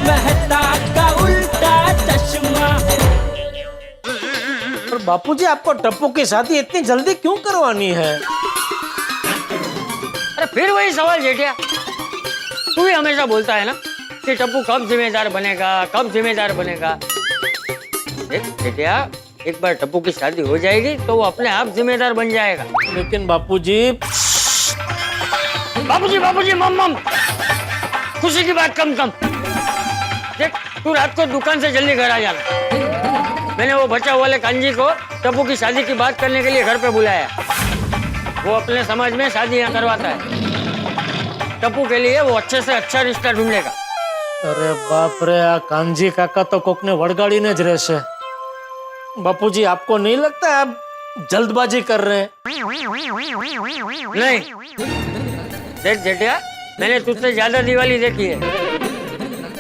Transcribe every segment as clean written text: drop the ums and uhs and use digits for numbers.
मेहता का उल्टा चश्मा। पर बापूजी आपको टप्पू की शादी इतनी जल्दी क्यों करवानी है? अरे फिर वही सवाल जेठिया, तू ही हमेशा बोलता है ना कि टप्पू कब जिम्मेदार बनेगा, कब जिम्मेदार बनेगा। देख जेठिया, एक बार टप्पू की शादी हो जाएगी तो वो अपने आप जिम्मेदार बन जाएगा। लेकिन बापूजी बापूजी मम खुशी की बात कम कम। देख तू रात को दुकान से जल्दी घर आ जाना। मैंने वो बच्चा वाले कांजी को टप्पू की शादी की बात करने के लिए घर पे बुलाया। वो अपने समाज में शादी यहाँ करवाता है। टप्पू के लिए वो अच्छे से अच्छा रिश्ता ढूंढेगा। अरे बाप रे, आ कांजी काका तो कोकने वड़गाड़ी ने ज रहशे। बापूजी आपको नहीं लगता है आप जल्दबाजी कर रहे हैं? नहीं देख जेठिया, मैंने तुझसे ज्यादा दिवाली देखी है।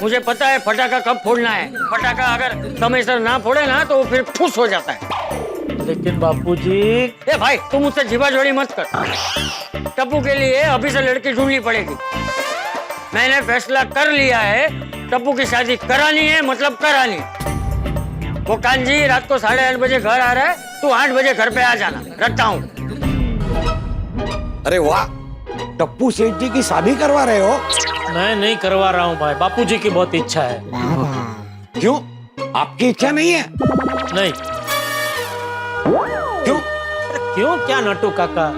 मुझे पता है फटाका कब फोड़ना है। फटाका अगर समयसर ना फोड़े ना तो वो फिर फुस हो जाता है। लेकिन बापूजी ए भाई तू मुझसे जीवाजोड़ी मत कर। टप्पू के लिए अभी से लड़की ढूंढनी पड़ेगी। मैंने फैसला कर लिया है, टप्पू की शादी करानी है मतलब करानी। वो कांजी रात को 8:30 बजे घर आ रहा है, तू 8 बजे घर पे आ जाना। रखता हूँ। अरे वाह, टप्पू सेठ जी की शादी करवा रहे हो? मैं नहीं करवा रहा हूँ भाई, बापूजी की बहुत इच्छा है। क्यों, आपकी इच्छा नहीं है? नहीं। क्यों? क्यों क्या नटू काका,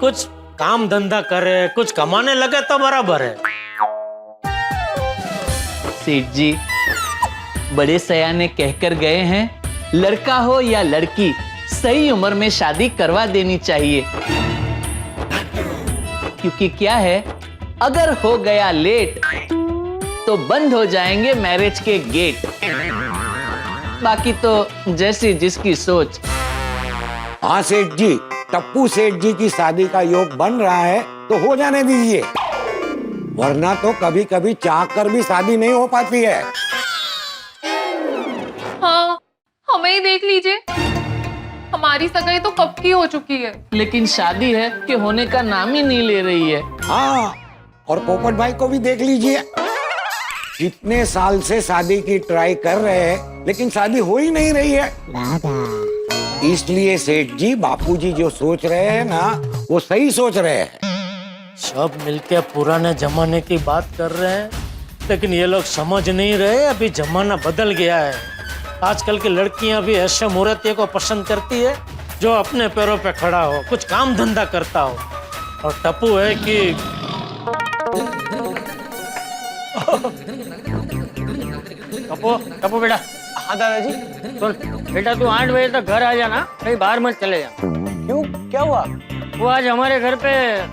कुछ काम धंधा करे, कुछ कमाने लगे तो बराबर है। सेठ जी बड़े सयाने कहकर गए हैं, लड़का हो या लड़की सही उम्र में शादी करवा देनी चाहिए। क्योंकि क्या है, अगर हो गया लेट तो बंद हो जाएंगे मैरिज के गेट। बाकी तो जैसी जिसकी सोच। हाँ सेठ जी, टप्पू सेठ जी की शादी का योग बन रहा है तो हो जाने दीजिए, वरना तो कभी कभी चाह कर भी शादी नहीं हो पाती है। हाँ, हमें ही देख लीजिए, हमारी सगाई तो कब की हो चुकी है। लेकिन शादी है कि होने का नाम ही नहीं ले रही है। हाँ, और पोपट भाई को भी देख लीजिए, कितने साल से शादी की ट्राई कर रहे हैं लेकिन शादी हो ही नहीं रही है। इसलिए सेठ जी, बापूजी जो सोच रहे हैं ना वो सही सोच रहे हैं। सब मिलके पुराने जमाने की बात कर रहे हैं, लेकिन ये लोग समझ नहीं रहे अभी जमाना बदल गया है। आजकल की लड़कियां भी ऐसे मूर्तिये को पसंद करती है जो अपने पैरों पे खड़ा हो, कुछ काम धंधा करता हो। और टप्पू है कि टप्पू बेटा। हाँ दादाजी। सुन बेटा, तू 8 बजे तक घर आ जाना, कहीं बाहर मत चले जा। क्यों, क्या हुआ? वो आज हमारे घर पे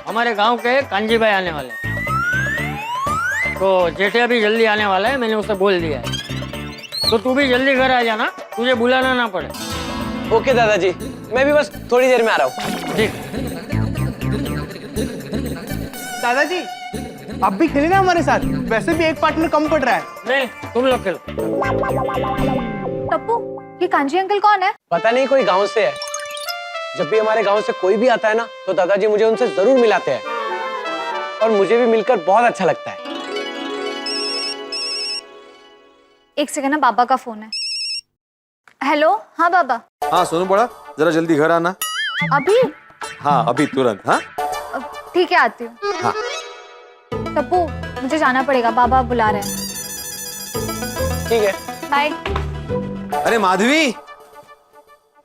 हमारे गांव के कांजी भाई आने वाले हैं, तो जेठिया भी जल्दी आने वाला है, मैंने उसे बोल दिया है। तो तू भी जल्दी घर आ जाना, तुझे बुलाना ना पड़े। ओके दादाजी, मैं भी बस थोड़ी देर में आ रहा हूँ। ठीक। दादाजी आप भी खेले ना हमारे साथ, वैसे भी एक पार्टनर कम पड़ रहा है। नहीं, तुम लोग खेलो। टप्पू, ये कांजी अंकल कौन है? पता नहीं, कोई गांव से है। जब भी हमारे गांव से कोई भी आता है ना तो दादाजी मुझे उनसे जरूर मिलाते हैं, और मुझे भी मिलकर बहुत अच्छा लगता है। एक सेकंड ना, बाबा का फोन है। हेलो, हाँ बाबा। हाँ सोनू बड़ा, जरा जल्दी घर आना। अभी? हाँ अभी तुरंत। हाँ ठीक है, आती हूँ। हाँ। टप्पू, मुझे जाना पड़ेगा, बाबा बुला रहे हैं। ठीक है, बाय। अरे माधवी,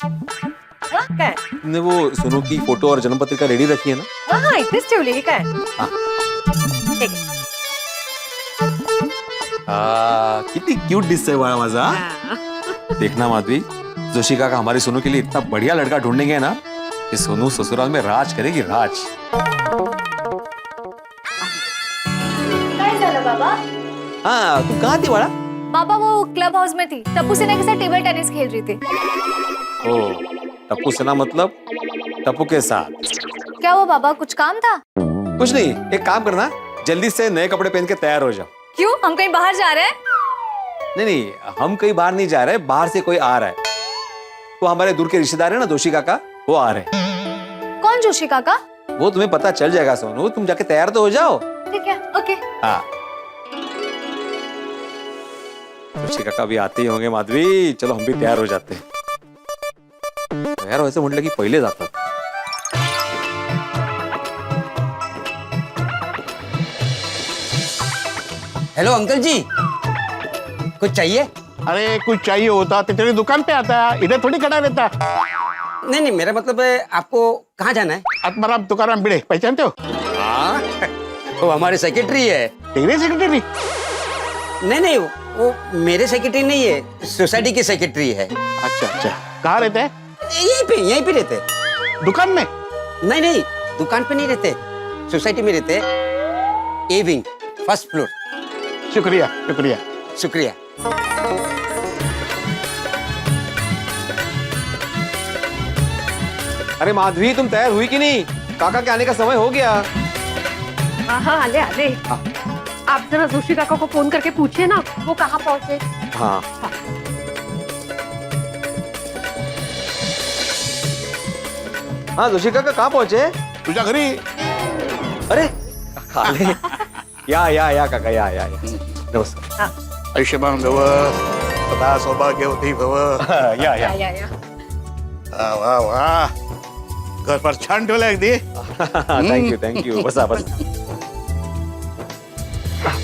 क्या है? तुमने वो सोनू की फोटो और जन्म पत्रिका रेडी रखी है ना? हाँ, इतनी स्टूली क्या है? हाँ। ठीक है। कितनी क्यूट डिश है बड़ा मजा। देखना माधवी, जोशी काका हमारे सोनू के लिए इतना बढ़िया लड़का ढूंढेंगे ना कि सोनू ससुराल में राज करेगी, राज। काय झालं बाबा? हाँ तू कहाँ थी बड़ा? बाबा वो क्लब हाउस में थी, टप्पू सेना के साथ टेबल टेनिस खेल रही थी। ओ, टप्पू सेना मतलब टप्पू के साथ? क्या हुआ बाबा, कुछ काम था? कुछ नहीं, एक काम करना, जल्दी से नए कपड़े पहन के तैयार हो जाओ। क्यों, हम कहीं बाहर जा रहे हैं? नहीं, हम कहीं बाहर नहीं जा रहे, बाहर से कोई आ रहा है। वो हमारे दूर के रिश्तेदार है ना, जोशी काका, वो आ रहे हैं। कौन जोशी काका? वो तुम्हें पता चल जाएगा सोनू, तुम जाके तैयार तो हो जाओ। ठीक है, ओके। हाँ। जोशी काका अभी आते ही होंगे माधवी, चलो हम भी तैयार हो जाते हैं. तयार व्हायचं म्हटलं की पहिले जातात. हेलो अंकल जी, कुछ चाहिए? अरे कुछ चाहिए होता तो तेरी दुकान पे आता, इधर थोड़ी खड़ा रहता. नहीं नहीं, मेरा मतलब है आपको कहाँ जाना है? आत्माराम तुकाराम भिड़े पहचानते हो? हाँ, वो हमारे सेक्रेटरी है. तेरे सेक्रेटरी? नहीं नहीं, वो मेरे सेक्रेटरी नहीं है, सोसाइटी के सेक्रेटरी है. अच्छा अच्छा, कहाँ रहते हैं? यहीं पे रहते. दुकान में? नहीं नहीं, दुकान पे नहीं रहते, सोसाइटी में रहते. A wing, first floor. शुक्रिया शुक्रिया. शुक्रिया. अरे माधवी, तुम तैयार हुई कि नहीं? काका के आने का समय हो गया. हाँ आले आले. आप जरा जोशी काका को फोन करके पूछिए ना वो कहाँ पहुँचे. हाँ. हाँ जोशी काका कहाँ पहुंचे? तुझ्या घरी. अरे काका, या काका, या. नमस्कार. आयुष्यमान भव, सदा सौभाग्यवती भव. या. या. वाह वाह, घर पर छान ठेवलं अगदी. Thank you. बसा.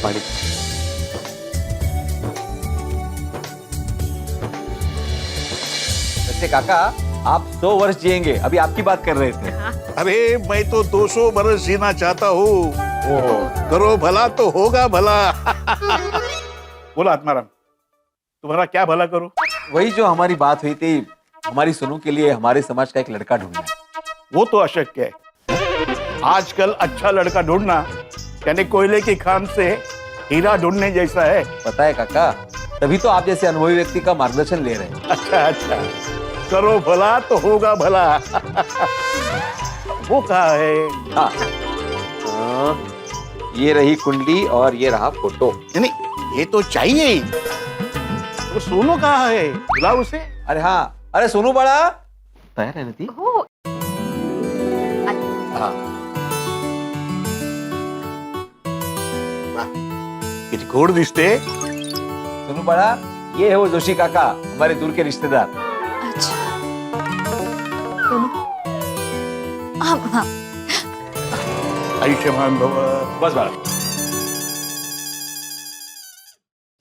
पाणी. वैसे काका, आप 100 वर्ष जिएंगे, अभी आपकी बात कर रहे थे. अरे मैं तो 200 बरस जीना चाहता हूँ. करो भला तो होगा भला. बोलो आत्माराम, तुम्हारा क्या भला करूं? वही जो हमारी बात हुई थी, हमारी सोनू के लिए हमारे समाज का एक लड़का ढूंढना है. वो तो अशक्य है. आजकल अच्छा लड़का ढूंढना यानी कोयले की खान से हीरा ढूंढने जैसा है. पता है काका, तभी तो आप जैसे अनुभवी व्यक्ति का मार्गदर्शन ले रहे हैं. अच्छा, करो भला तो होगा भला. वो कहा है? हाँ, ये रही कुंडली और ये रहा फोटो. नहीं, ये तो चाहिए ही. वो सोनू कहा है? बुलाओ उसे. अरे हाँ, अरे सोनू बड़ा तैयार है नती? हो. हाँ. किती गोड दिसते. सोनू बड़ा, ये है वो जोशी काका, हमारे दूर के रिश्तेदार. अच्छा हाँ. आयुष्यमान भव. बस बड़ा.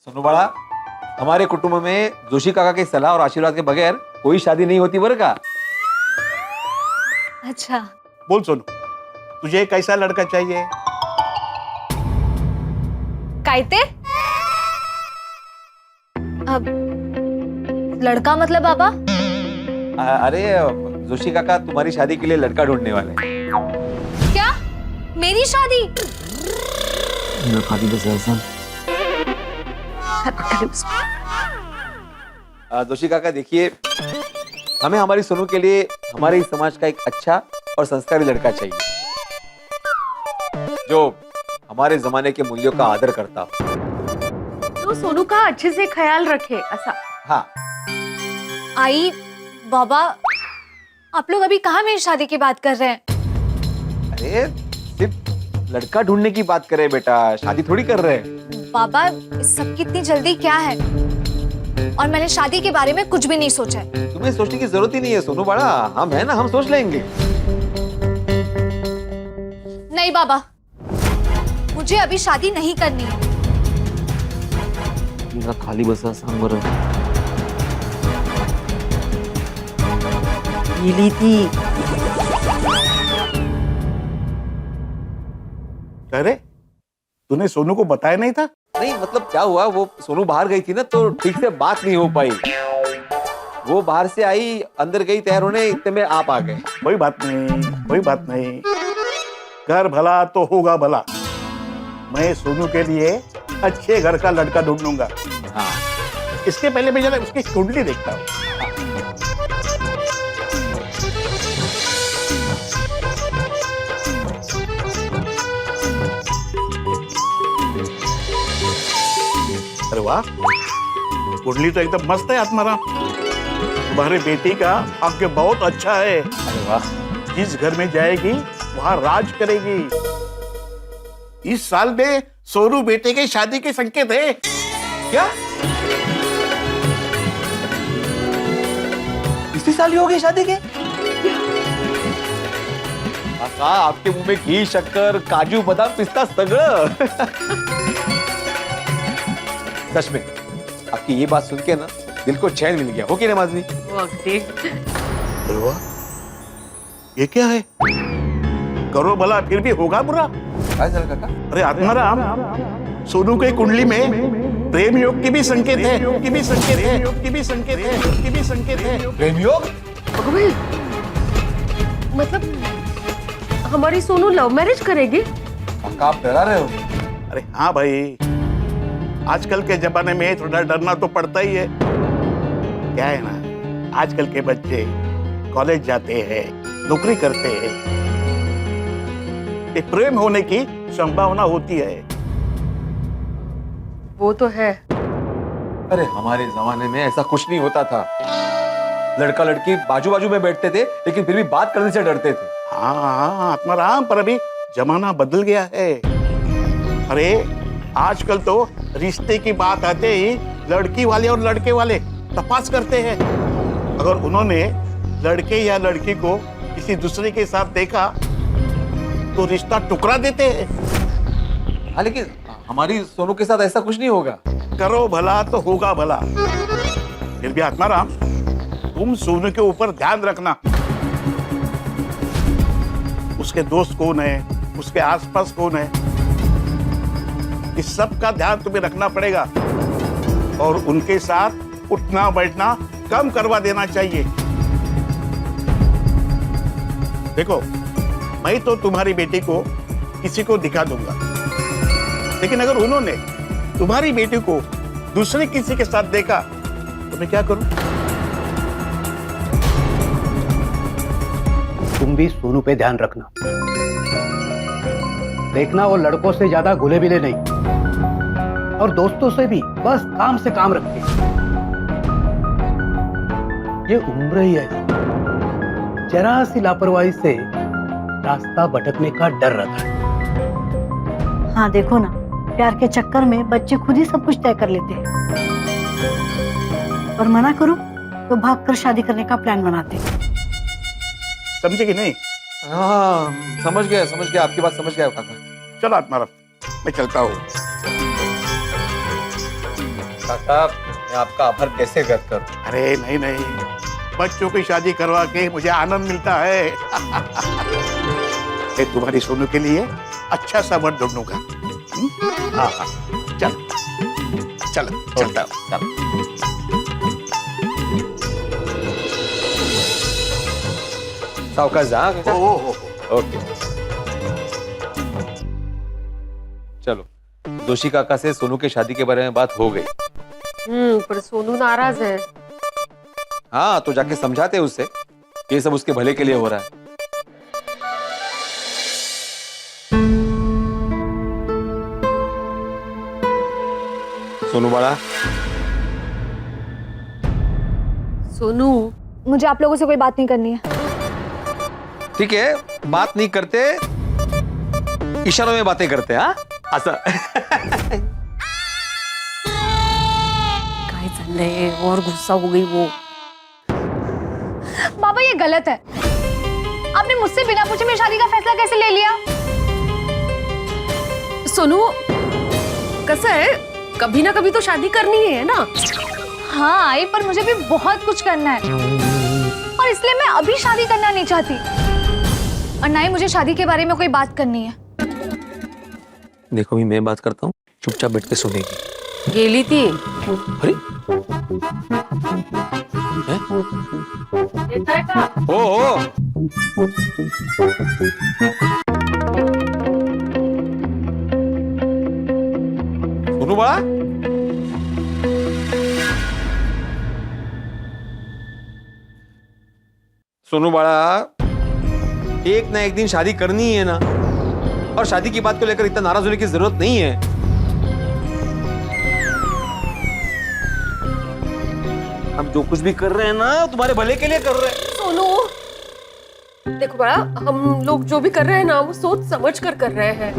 सोनू बड़ा, हमारे कुटुंब में जोशी काका की सलाह और आशीर्वाद के बगैर कोई शादी नहीं होती बरं का. अच्छा. बोल सोनू, तुझे कैसा लड़का चाहिए? कायते अब लड़का मतलब बाबा? अरे जोशी काका तुम्हारी शादी के लिए लड़का ढूंढने वाले हैं. क्या मेरी शादी? जोशी काका देखिए, हमें हमारी सोनू के लिए हमारे इस समाज का एक अच्छा और संस्कारी लड़का चाहिए, जो हमारे जमाने के मूल्यों का आदर करता हो. तो सोनू का अच्छे से ख्याल रखे ऐसा. हाँ. आई बाबा, आप लोग अभी कहाँ मेरी शादी की बात कर रहे हैं? अरे सिर्फ लड़का ढूंढने की बात कर रहे हैं बेटा, शादी थोड़ी कर रहे हैं. बाबा, इस सब की इतनी जल्दी क्या है? और मैंने शादी के बारे में कुछ भी नहीं सोचा है. तुम्हें सोचने की जरूरत ही नहीं है सोनू बड़ा, हम है ना, हम सोच लेंगे. नहीं बाबा, मुझे अभी शादी नहीं करनी है. खाली बसा सांग बरं. अरे तूने सोनू को बताया नहीं था? नहीं मतलब क्या हुआ, वो सोनू बाहर गई थी ना, तो ठीक से बात नहीं हो पाई. वो बाहर से आई, अंदर गई तैयार होने, इतने में आप आ गए. कोई बात नहीं. घर भला तो होगा भला. मैं सोनू के लिए अच्छे घर का लड़का ढूंढूंगा. हाँ. इसके पहले मैं जरा उसकी कुंडली देखता हूँ. अरे वाह, कुंडली तो एकदम मस्त है आत्माराम. तुम्हारे बेटी का भाग्य बहुत अच्छा है. अरे वाह. जिस घर में जाएगी वहां राज करेगी. इस साल में सोनू बेटे के शादी के संकेत है. क्या? साल ही हो गए शादी के? काका आपके मुंह में घी शक्कर काजू बादाम पिस्ता सगळं। सच में आपकी ये बात सुन के ना दिल को चैन मिल गया, हो कि नहीं माधवी? अरे वाह, ये क्या है? करो भला फिर भी होगा बुरा। काय झालं काका? अरे आत्माराम, सोनू के कुंडली में प्रेम योग की भी संकेत है, योग की भी संकेत है, योग की भी संकेत है, योग की भी संकेत है। प्रेम योग? मतलब हमारी सोनू लव मैरिज करेगी? काका आप डरा रहे हो? अरे हाँ भाई, आजकल के जमाने में थोड़ा डरना तो पड़ता ही है। क्या है ना, आजकल के बच्चे कॉलेज जाते हैं, नौकरी करते हैं, ये प्रेम होने की संभावना होती है। वो तो है। अरे हमारे जमाने में ऐसा कुछ नहीं होता था। लड़का लड़की बाजू बाजू में बैठते थे लेकिन फिर भी बात करने से डरते थे। हाँ हाँ आत्माराम, पर अभी जमाना बदल गया है। अरे आजकल तो रिश्ते की बात आते ही लड़की वाले और लड़के वाले तपास करते हैं। अगर उन्होंने लड़के या लड़की को किसी दूसरे के साथ देखा तो रिश्ता टुकरा देते हैं। हाँ लेकिन हमारी सोनू के साथ ऐसा कुछ नहीं होगा। करो भला तो होगा भला। फिर भी आत्माराम, तुम सोनू के ऊपर ध्यान रखना। उसके दोस्त कौन है, उसके आसपास कौन है, इस सब का ध्यान तुम्हें रखना पड़ेगा और उनके साथ उठना बैठना कम करवा देना चाहिए। देखो, मैं तो तुम्हारी बेटी को किसी को दिखा दूंगा, लेकिन अगर उन्होंने तुम्हारी बेटी को दूसरे किसी के साथ देखा तो मैं क्या करूं? तुम भी सोनू पे ध्यान रखना। देखना वो लड़कों से ज्यादा घुले मिले नहीं, और दोस्तों से भी बस काम से काम रखते। ये उम्र ही है, जरा सी लापरवाही से रास्ता भटकने का डर रहता है। हाँ देखो ना, प्यार के चक्कर में बच्चे खुद ही सब कुछ तय कर लेते हैं, और मना करो तो भागकर शादी करने का प्लान बनाते हैं। समझे कि नहीं? हाँ समझ गया, आपकी बात समझ गया काका। चलो आत्माराम, मैं चलता हूँ। काका मैं आपका आभार कैसे व्यक्त करूं? अरे नहीं नहीं, बच्चों की शादी करवा के मुझे आनंद मिलता है। मैं तुम्हारी सोनू के लिए अच्छा सा वर ढूंढूंगा। हाँ हाँ, चल चल चलता हूँ। चल। सावकाश जा। ओके चलो, जोशी काका से सोनू के शादी के बारे में बात हो गई। पर सोनू नाराज है। हाँ तो जाके समझाते उससे, ये सब उसके भले के लिए हो रहा है। सोनू बाड़ा। सोनू, मुझे आप लोगों से कोई बात नहीं करनी है। ठीक है, बात नहीं करते, इशारों में बातें करते। हाँ ऐसा। काय चाललंय, और गुस्सा हो गई वो। बाबा ये गलत है, आपने मुझसे बिना पूछे मेरी शादी का फैसला कैसे ले लिया? सोनू, कसं है, कभी ना कभी तो शादी करनी है ना। हाँ आई, पर मुझे भी बहुत कुछ करना है, और इसलिए मैं अभी शादी करना नहीं चाहती, और ना ही मुझे शादी के बारे में कोई बात करनी है। देखो भी मैं बात करता हूँ, चुपचाप बैठ के सुनेगी। गेली थी। अरे ओ सोनू बड़ा, सोनू बड़ा, एक ना एक दिन शादी करनी ही है ना, और शादी की बात को लेकर इतना नाराज होने की जरूरत नहीं है। हम जो कुछ भी कर रहे हैं ना तुम्हारे भले के लिए कर रहे हैं। सोनू देखो बड़ा, हम लोग जो भी कर रहे हैं ना वो सोच समझ कर रहे हैं।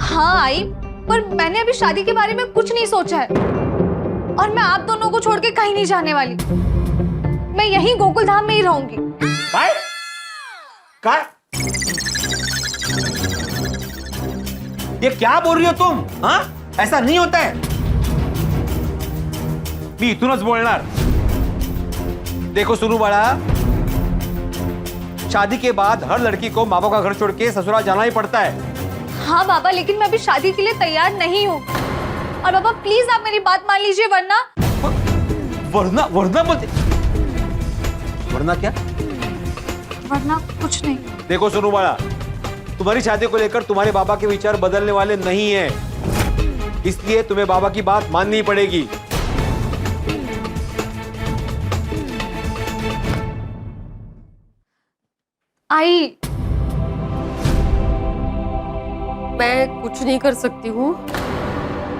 हाँ आई, पर मैंने अभी शादी के बारे में कुछ नहीं सोचा है, और मैं आप दोनों को छोड़ के कहीं नहीं जाने वाली। मैं यहीं गोकुल धाम में ही रहूंगी। काय काय ये क्या बोल रही हो तुम? हाँ, ऐसा नहीं होता है। मी इथूनच बोलणार। देखो सुनू बाळा, शादी के बाद हर लड़की को माँ बाप का घर छोड़ के ससुराल जाना ही पड़ता है। हाँ बाबा, लेकिन मैं अभी शादी के लिए तैयार नहीं हूँ। और बाबा प्लीज आप मेरी बात मान लीजिए, वरना वरना वरना बोलते, वरना क्या? वरना कुछ नहीं। देखो सुनू बाळा, तुम्हारी शादी को लेकर तुम्हारे बाबा के विचार बदलने वाले नहीं है, इसलिए तुम्हें बाबा की बात माननी पड़ेगी। आई, मैं कुछ नहीं कर सकती हूँ।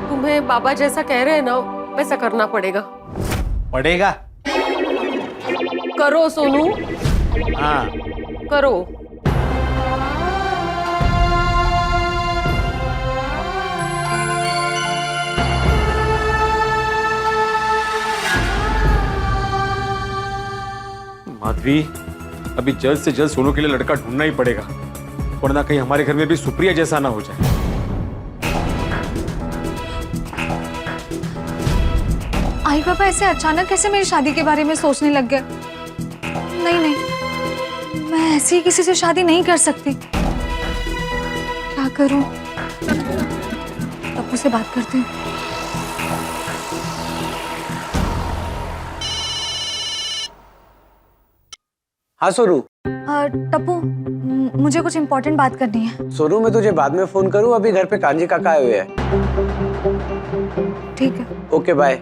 तुम्हें बाबा जैसा कह रहे हैं ना, वैसा करना पड़ेगा। पड़ेगा? करो सोनू, हाँ। करो। माधवी, अभी जल्द से जल्द सोनू के लिए लड़का ढूंढना ही पड़ेगा, वरना कहीं हमारे घर में भी सुप्रिया जैसा ना हो जाए। आई पापा ऐसे अचानक कैसे मेरी शादी के बारे में सोचने लग गए? नहीं नहीं, मैं ऐसे ही किसी से शादी नहीं कर सकती। क्या करूं? टप्पू से बात करती हूँ। हाँ सोनू। टप्पू, मुझे कुछ इम्पोर्टेंट बात करनी है। सोनू, मैं तुझे बाद में फोन करूँ, अभी घर पे कांजी काका आए हुए हैं। ठीक है। Okay bye.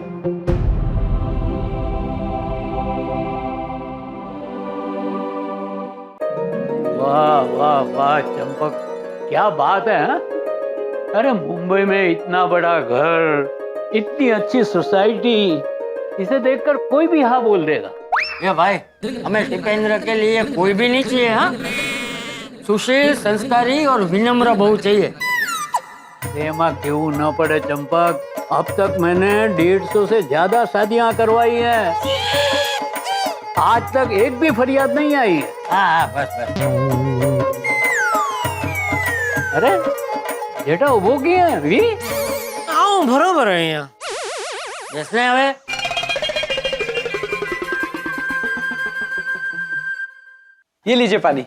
वाह वाह वाह चंपक, क्या बात है हा? अरे मुंबई में इतना बड़ा घर, इतनी अच्छी सोसाइटी, इसे देखकर कोई भी हाँ बोल देगा। ये भाई, हमें टिपेंद्र के लिए कोई भी नहीं चाहिए। हाँ, सुशील, संस्कारी और विनम्र बहू चाहिए। एमा क्यों न पड़े चंपक, अब तक मैंने 150 से ज्यादा शादियां करवाई हैं, आज तक एक भी फरियाद नहीं आई है। हाँ बस बस। अरे बेटा उभो किया वी? આવું બરોબર અહીંયા जैसे हवे ये लीजिए पानी।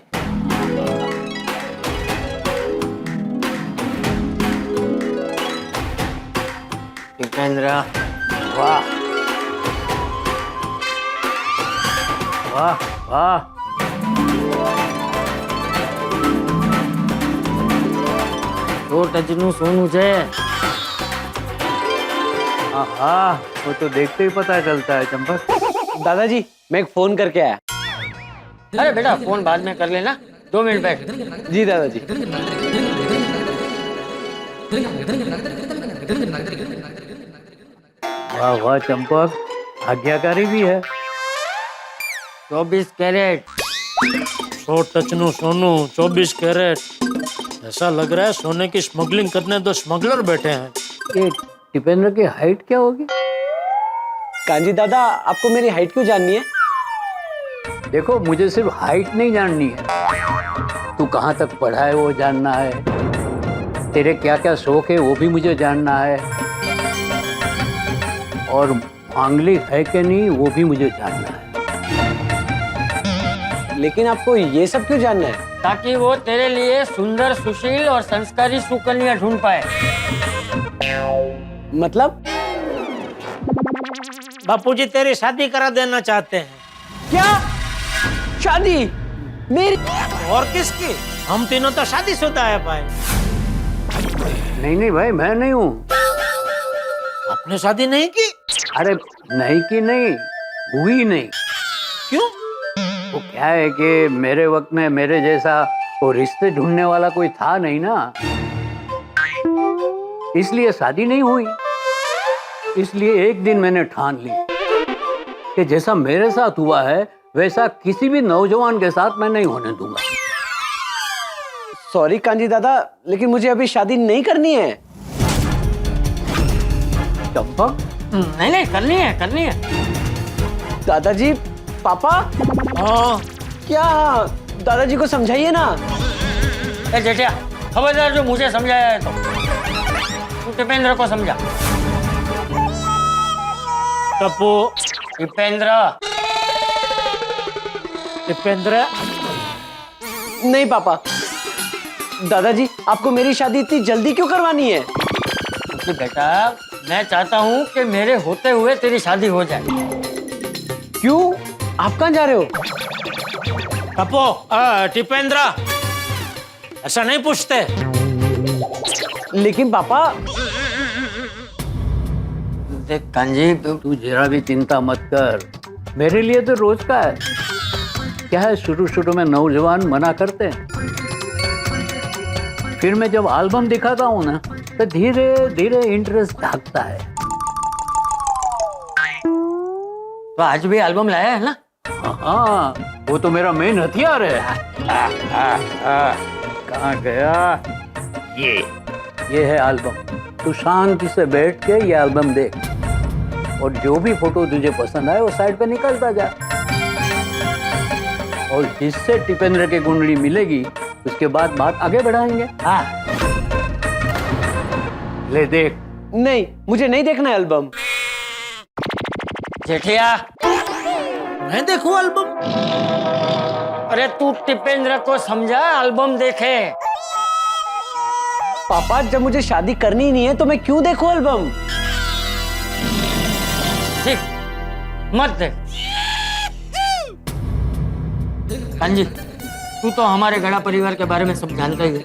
टिपेंद्र, वाह वाह वाह, दो टचનું सोनू છે। हाँ वो तो देखते ही पता चलता है चंपक। दादाजी, मैं एक फोन करके आया। अरे बेटा, फोन बाद में कर लेना, 2 मिनट बैठ। जी दादाजी। वाह वाह चंपक, आज्ञाकारी भी है। 24 कैरेट 100 टचનું સોનું, 24 कैरेट। ऐसा लग रहा है सोने की स्मगलिंग करने दो स्मगलर बैठे हैं। ये टिपेंद्र की हाइट क्या होगी? कांजी दादा, आपको मेरी हाइट क्यों जाननी है? देखो, मुझे सिर्फ हाइट नहीं जाननी है, तू कहाँ तक पढ़ा है वो जानना है, तेरे क्या क्या शौक है वो भी मुझे जानना है, और मांगलिक है कि नहीं वो भी मुझे जानना है। लेकिन आपको ये सब क्यों जानना है? ताकि वो तेरे लिए सुंदर, सुशील और संस्कारी सुकन्या ढूंढ पाए। मतलब? बापूजी तेरी शादी करा देना चाहते हैं। क्या शादी मेरी? और किसकी? हम तीनों तो शादीशुदा है भाई। नहीं नहीं भाई, मैं नहीं हूँ। आपने शादी नहीं की? अरे नहीं की नहीं, हुई नहीं। क्यों? वो क्या है कि मेरे वक्त में मेरे जैसा वो रिश्ते ढूंढने वाला कोई था नहीं ना, इसलिए शादी नहीं हुई। इसलिए एक दिन मैंने ठान ली कि जैसा मेरे साथ हुआ है वैसा किसी भी नौजवान के साथ मैं नहीं होने दूंगा। सॉरी कांजी दादा, लेकिन मुझे अभी शादी नहीं करनी है। चंपक, नहीं नहीं, करनी है, करनी है। दादाजी, पापा हाँ क्या? दादाजी को समझाइए ना। ए जेठिया, खबरदार जो मुझे समझाया है तो तू टिपेंद्र को समझा। टप्पू, टिपेंद्र, दीपेंद्र, नहीं पापा, दादाजी आपको मेरी शादी इतनी जल्दी क्यों करवानी है? क्योंकि बेटा मैं चाहता हूँ कि मेरे होते हुए तेरी शादी हो जाए। क्यों? आप कहाँ जा रहे हो? टप्पू, दीपेंद्र, ऐसा नहीं पूछते। लेकिन पापा। देख कांजी, तू जरा भी चिंता मत कर, मेरे लिए तो रोज का है। क्या है, शुरू शुरू में नौजवान मना करते हैं, फिर मैं जब एल्बम दिखाता हूँ ना तो धीरे धीरे इंटरेस्ट जागता है। तो आज भी एल्बम लाया है ना? हाँ, वो तो मेरा मेन हथियार है। कहाँ गया? ये है एल्बम। तू शांति से बैठ के ये एल्बम देख और जो भी फोटो तुझे पसंद आए वो साइड पे निकलता जा, और जिससे टिपेंद्र की कुंडली मिलेगी उसके बाद बात आगे बढ़ाएंगे। हाँ। ले देख। नहीं, मुझे नहीं देखना एल्बम। जेठिया, मैं देखूं एल्बम? अरे तू टिपेंद्र को समझा, एल्बम देखे। पापा जब मुझे शादी करनी नहीं है तो मैं क्यों देखूं एल्बम? ठीक, मत देख। कांजी, तू तो हमारे गड़ा परिवार के बारे में सब जानता ही है।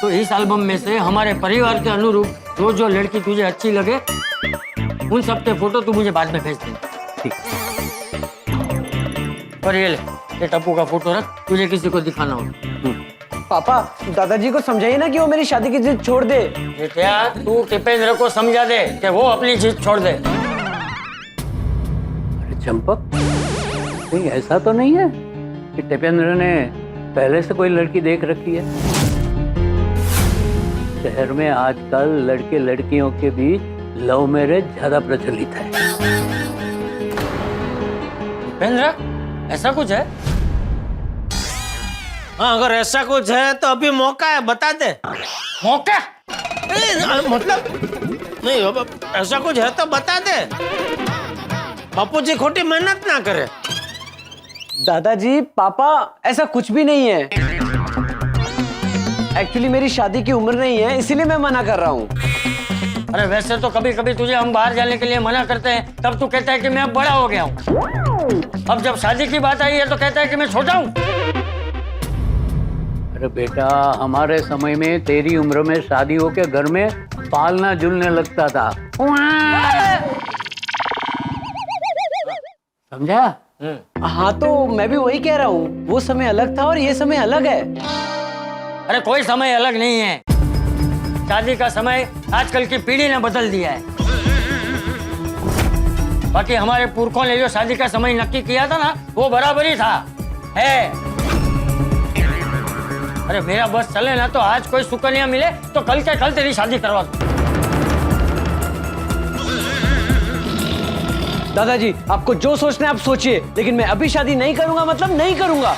तो इस एल्बम में से हमारे परिवार के अनुरूप जो लड़की तुझे अच्छी लगे उन सब के फोटो तू मुझे बाद में भेज दे। ठीक। और ये ले, ये टप्पू का फोटो रख, तुझे किसी को दिखाना हो। पापा दादाजी को समझाइए ना कि वो मेरी शादी की जिद छोड़ दे। बेटा तू टिपेंद्र को समझा दे कि वो अपनी जिद छोड़ दे। अरे चंपक, कहीं ऐसा तो नहीं है कि टिपेंद्र ने पहले से कोई लड़की देख रखी है? शहर में आजकल लड़के लड़कियों के बीच लव मैरिज ज्यादा प्रचलित है। टिपेंद्र, ऐसा कुछ है? हाँ, अगर ऐसा कुछ है तो अभी मौका है, बता दे। मौका? नहीं, मतलब नहीं, अब ऐसा कुछ है तो बता दे। बापूजी खोटी मेहनत ना करे। दादाजी, पापा, ऐसा कुछ भी नहीं है। एक्चुअली मेरी शादी की उम्र नहीं है, इसीलिए मैं मना कर रहा हूँ। अरे वैसे तो कभी कभी तुझे हम बाहर जाने के लिए मना करते हैं, तब तू कहता है कि मैं अब बड़ा हो गया हूँ। अब जब शादी की बात आई है तो कहता है कि मैं छोटा हूँ। अरे बेटा, हमारे समय में तेरी उम्र में शादी होके घर में पालना झूलने लगता था। समझा? हाँ, तो मैं भी वही कह रहा हूँ, वो समय अलग था और ये समय अलग है। अरे कोई समय अलग नहीं है, शादी का समय आजकल की पीढ़ी ने बदल दिया है। बाकी हमारे पुरखों ने जो शादी का समय नक्की किया था ना, वो बराबर ही था है। अरे मेरा बस चले ना तो आज कोई सुकन्या मिले तो कल के कल तेरी शादी करवा दूं। दादाजी, आपको जो सोचना है आप सोचिए, लेकिन मैं अभी शादी नहीं करूंगा, मतलब नहीं करूंगा।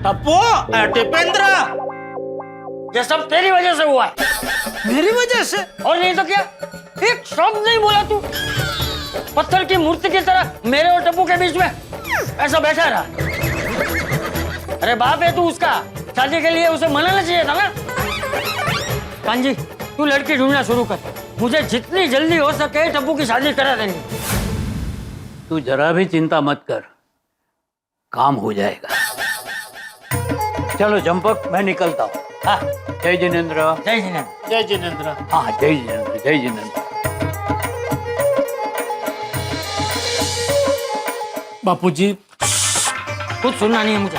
टप्पू, टिपेंद्र, ये सब तेरी वजह से हुआ है। मेरी वजह से? और नहीं तो क्या, एक शब्द नहीं बोला तू। पत्थर की मूर्ति की तरह मेरे और टप्पू के बीच में ऐसा बैठा रहा। अरे बाप है तू उसका, शादी के लिए उसे मनाना चाहिए था ना। कांजी, तू लड़की ढूंढना शुरू कर, मुझे जितनी जल्दी हो सके टप्पू की शादी करा देनी। तू जरा भी चिंता मत कर, काम हो जाएगा। चलो चंपक, मैं निकलता हूँ। हाँ, जय जिनेंद्र। जय जिनेंद्र। जय जिनेंद्र। हाँ, जय जिनेंद्र, जय जिनेंद्र। बापूजी, कुछ सुनना नहीं है मुझे,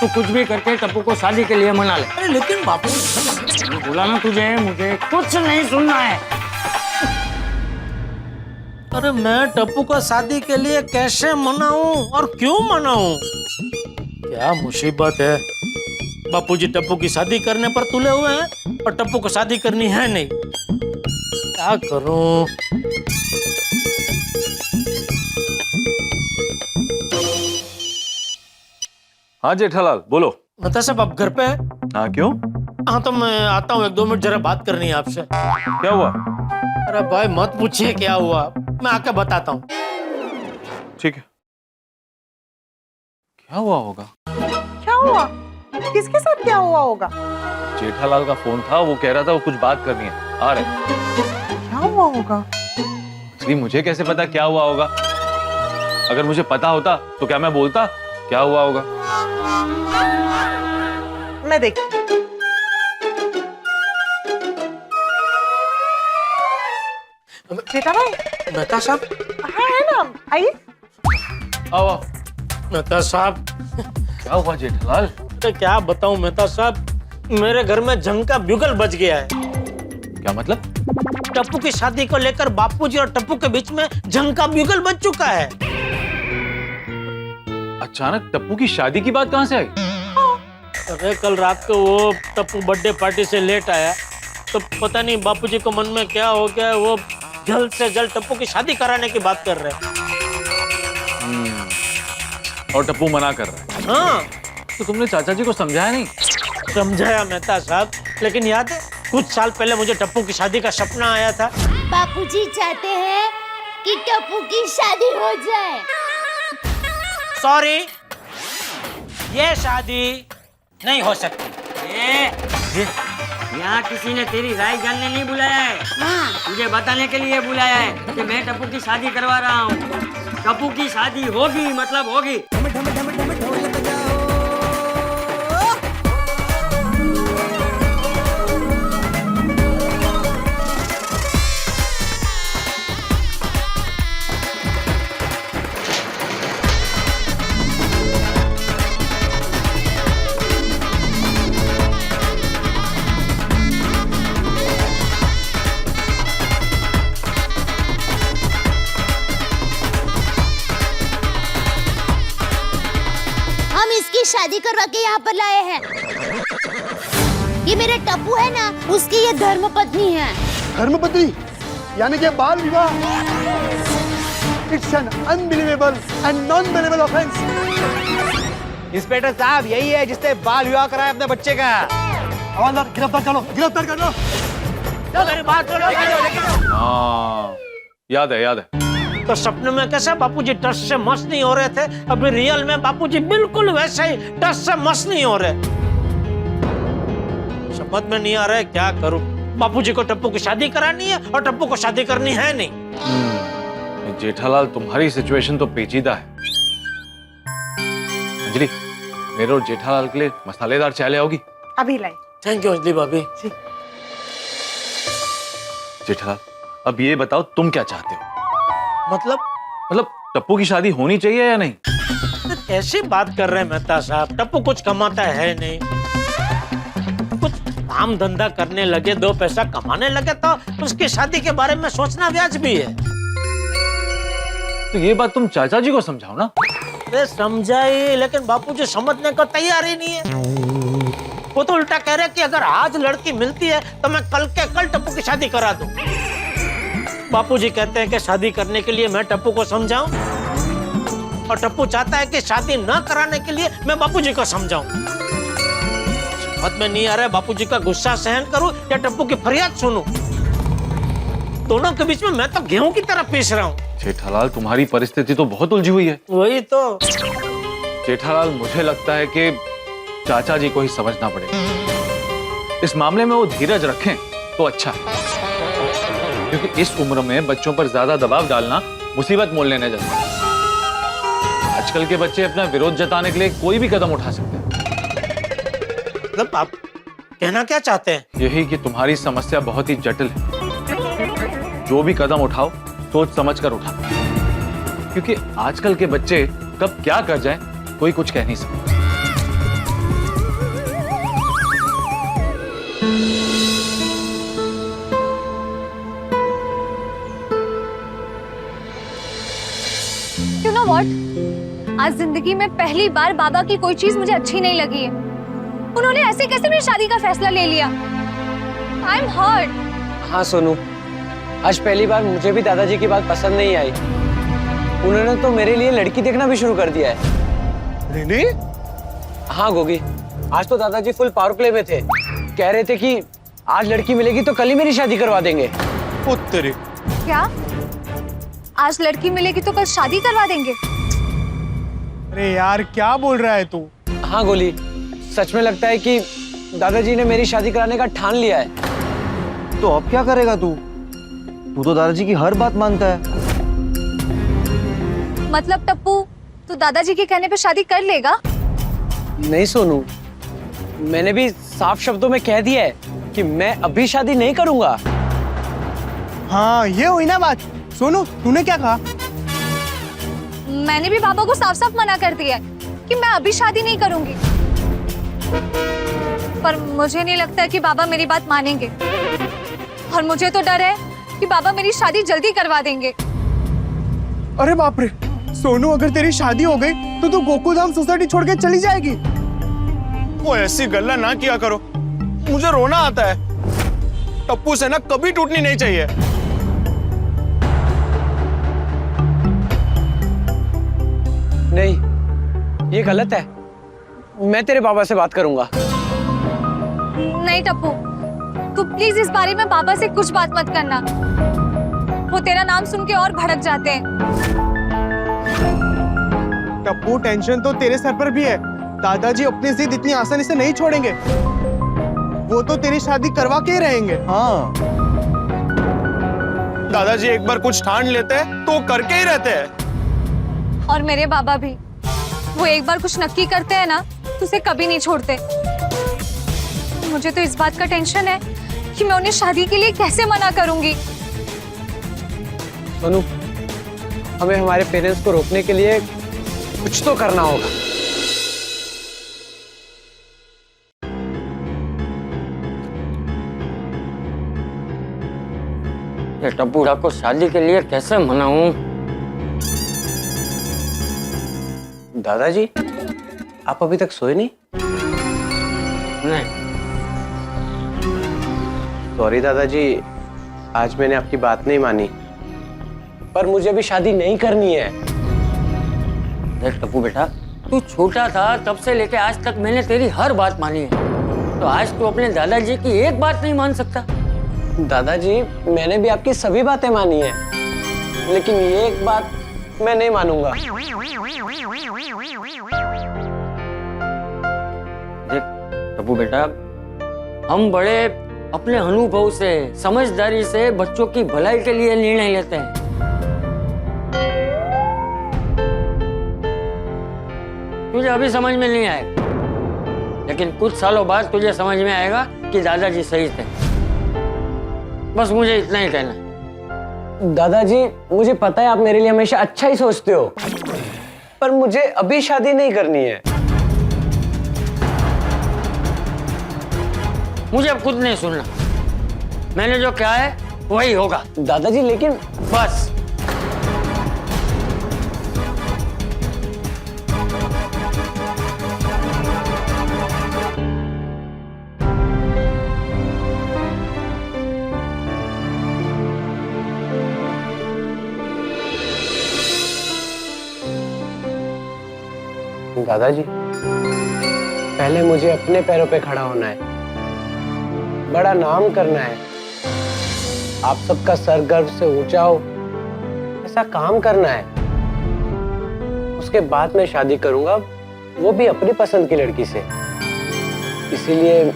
तू कुछ भी करके टप्पू को शादी के लिए मना ले। अरे लेकिन बापूजी, बोला ना तुझे, मुझे कुछ नहीं सुनना है। अरे मैं टप्पू को शादी के लिए कैसे मनाऊं और क्यों मनाऊं? क्या मुसीबत है। बापूजी टप्पू की शादी करने पर तुले हुए हैं और टप्पू को शादी करनी है नहीं। क्या करूं? हाँ जेठालाल बोलो। मेहता साहब आप घर पे हैं? हाँ क्यों? हाँ तो मैं आता हूँ, 1-2 मिनट जरा बात करनी है आपसे। क्या हुआ? अरे भाई मत पूछिए क्या हुआ, मैं आके बताता हूँ। ठीक है। क्या हुआ होगा? क्या हुआ? किसके साथ क्या हुआ होगा? जेठालाल का फोन था, वो कह रहा था वो कुछ बात करनी है, आ रहे। क्या हुआ होगा? इसलिए मुझे कैसे पता क्या हुआ होगा? अगर मुझे पता होता तो क्या मैं बोलता क्या हुआ होगा? मैं देख। जेठा भाई। मेहता साहब। हाँ है ना, आइए। आओ आओ। मेहता साहब। क्या हुआ जेठालाल? तो क्या बताऊं मेहता साहब, मेरे घर में जंग का ब्यूगल बज गया है। क्या मतलब? टप्पू की शादी को लेकर बापूजी और टप्पू के बीच में जंग का ब्यूगल बज चुका है। अचानक टप्पू की शादी की बात कहाँ से आई? अरे कल रात को वो टप्पू बर्थडे पार्टी से लेट आया, तो पता नहीं बापूजी को मन में क्या हो गया, वो जल्द से जल्द टप्पू की शादी कराने की बात कर रहे हैं। और टप्पू मना कर रहा है? हाँ। तो तुमने चाचा जी को समझाया नहीं? समझाया मेहता साहब, लेकिन याद है कुछ साल पहले मुझे टप्पू की शादी का सपना आया था। बापूजी चाहते हैं कि टप्पू की शादी हो जाए। सॉरी, ये शादी नहीं हो सकती। यहाँ किसी ने तेरी राय जानने नहीं बुलाया है, तुझे बताने के लिए बुलाया है कि मैं टप्पू की शादी करवा रहा हूँ। टप्पू की शादी होगी मतलब होगी। शादी करवा के यहाँ पर लाए हैं। ये मेरा टप्पू है ना, उसकी ये धर्मपत्नी है। धर्मपत्नी यानी कि बाल विवाह। It's an unbelievable and non believable offence. Inspector साहब यही है जिसने बाल विवाह कराया अपने बच्चे का। हवलदार गिरफ्तार करो, गिरफ्तार कर लो। मेरी बात सुनो। हाँ याद है। तो सपने में कैसे बापूजी टस से मस नहीं हो रहे थे, अभी रियल में बापूजी बिल्कुल वैसे ही टस से मस नहीं हो रहे। समझ में नहीं आ रहा है क्या करूं। बापूजी को टप्पू की शादी करानी है और टप्पू को शादी करनी है नहीं। जेठालाल तुम्हारी सिचुएशन तो पेचीदा है। अंजलि, मेरे और जेठालाल के लिए मसालेदार चाय ले आओगी? अभी लाई। थैंक यू अंजलि भाभी। जेठालाल, अब ये बताओ तुम क्या चाहते हो? मतलब टप्पू की शादी होनी चाहिए या नहीं? कैसी बात कर रहे हैं मेहता साहब, टप्पू कुछ कमाता है नहीं। कुछ काम धंधा करने लगे, 2 पैसा कमाने लगे तो उसकी शादी के बारे में सोचना वाजिब है। तो ये बात तुम चाचा जी को समझाओ ना। अरे समझाई, लेकिन बापूजी समझने को तैयार ही नहीं है। वो तो उल्टा कह रहे कि अगर आज लड़की मिलती है तो मैं कल के कल टप्पू की शादी करा दूं। बापूजी कहते हैं कि शादी करने के लिए मैं टप्पू को समझाऊं, और टप्पू चाहता है कि शादी न कराने के लिए मैं बापूजी को समझाऊं। समझ में नहीं आ रहा है बापूजी का गुस्सा सहन करूं या टप्पू की फरियाद सुनूं। दोनों के बीच में मैं तो गेहूं की तरह पीस रहा हूं। जेठालाल, तुम्हारी परिस्थिति तो बहुत उलझी हुई है। वही तो जेठालाल, मुझे लगता है कि चाचा जी को ही समझना पड़ेगा। इस मामले में वो धीरज रखें तो अच्छा है, क्योंकि इस उम्र में बच्चों पर ज्यादा दबाव डालना मुसीबत मोल लेने जैसा है। आजकल के बच्चे अपना विरोध जताने के लिए कोई भी कदम उठा सकते हैं। मतलब आप कहना क्या चाहते हैं? यही कि तुम्हारी समस्या बहुत ही जटिल है। जो भी कदम उठाओ सोच समझ कर उठाओ, क्योंकि आजकल के बच्चे कब क्या कर जाएं कोई कुछ कह नहीं सकता। You know what? आज जिंदगी में पहली बार बाबा की कोई चीज मुझे अच्छी नहीं लगी है। उन्होंने ऐसे कैसे मेरी शादी का फैसला ले लिया? I am hurt. हाँ सोनू, आज पहली बार मुझे भी दादाजी की बात पसंद नहीं आई। उन्होंने तो मेरे लिए लड़की देखना भी शुरू कर दिया है। रिनी? हाँ गोगी, आज तो दादाजी फुल पावर प्ले में थे। कह रहे थे कि आज लड़की मिलेगी तो कल ही मेरी शादी करवा देंगे। तेरे क्या? आज लड़की मिलेगी तो कल शादी करवा देंगे? अरे यार क्या बोल रहा है तू? हाँ गोली, सच में लगता है कि दादाजी ने मेरी शादी कराने का ठान लिया है। तो अब क्या करेगा तू? तू तो दादाजी की हर बात मानता है। मतलब टप्पू, तू दादाजी के कहने पे शादी कर लेगा? नहीं सोनू, मैंने भी साफ शब्दों में कह दिया है कि मैं अभी शादी नहीं करूंगा। हाँ ये हुई ना बात। सोनू तूने क्या कहा? मैंने भी बाबा को साफ साफ मना कर दिया है कि मैं अभी शादी नहीं करूंगी। पर मुझे नहीं लगता है कि बाबा मेरी बात मानेंगे, और मुझे तो डर है कि बाबा मेरी शादी जल्दी करवा देंगे। अरे बाप रे सोनू, अगर तेरी शादी हो गई तो तू गोकुलधाम सोसाइटी छोड़ के चली जाएगी। वो ऐसी गल्ला ना किया करो, मुझे रोना आता है। टप्पू से ना कभी टूटनी नहीं चाहिए। नहीं, ये गलत है। मैं तेरे बाबा से बात करूंगा। नहीं टप्पू, तू प्लीज इस बारे में बाबा से कुछ बात मत करना। वो तेरा नाम सुन के और भड़क जाते हैं। टप्पू टेंशन तो तेरे सर पर भी है। दादाजी अपनी जिद इतनी आसानी से नहीं छोड़ेंगे। वो तो तेरी शादी करवा के ही रहेंगे। हाँ दादाजी एक बार कुछ ठान लेते हैं तो करके ही रहते हैं। और मेरे बाबा भी, वो एक बार कुछ नक्की करते हैं ना तो उसे कभी नहीं छोड़ते। मुझे तो इस बात का टेंशन है कि मैं उन्हें शादी के लिए कैसे मना करूंगी। सोनू, हमें हमारे पेरेंट्स को रोकने के लिए कुछ तो करना होगा। ये टप्पूड़ा को शादी के लिए कैसे मनाऊं? दादाजी, आप अभी तक सोए नहीं? नहीं। सॉरी दादाजी, आज मैंने आपकी बात नहीं मानी, पर मुझे अभी शादी नहीं करनी है। देख टप्पू बेटा, तू छोटा था तब से लेके आज तक मैंने तेरी हर बात मानी है, तो आज तू अपने दादाजी की एक बात नहीं मान सकता? दादाजी, मैंने भी आपकी सभी बातें मानी है, लेकिन ये एक बात मैं नहीं मानूंगा। देख टप्पू बेटा, हम बड़े अपने अनुभव से, समझदारी से बच्चों की भलाई के लिए निर्णय लेते हैं। तुझे अभी समझ में नहीं आएगा, लेकिन कुछ सालों बाद तुझे समझ में आएगा कि दादाजी सही थे। बस मुझे इतना ही कहना है। दादाजी, मुझे पता है आप मेरे लिए हमेशा अच्छा ही सोचते हो, पर मुझे अभी शादी नहीं करनी है। मुझे अब कुछ नहीं सुनना। मैंने जो कहा है वही होगा। दादाजी लेकिन बस। दादाजी, पहले मुझे अपने पैरों पे खड़ा होना है, बड़ा नाम करना है, आप सबका सर गर्व से ऊंचा हो, ऐसा काम करना है। उसके बाद मैं शादी करूंगा, वो भी अपनी पसंद की लड़की से। इसीलिए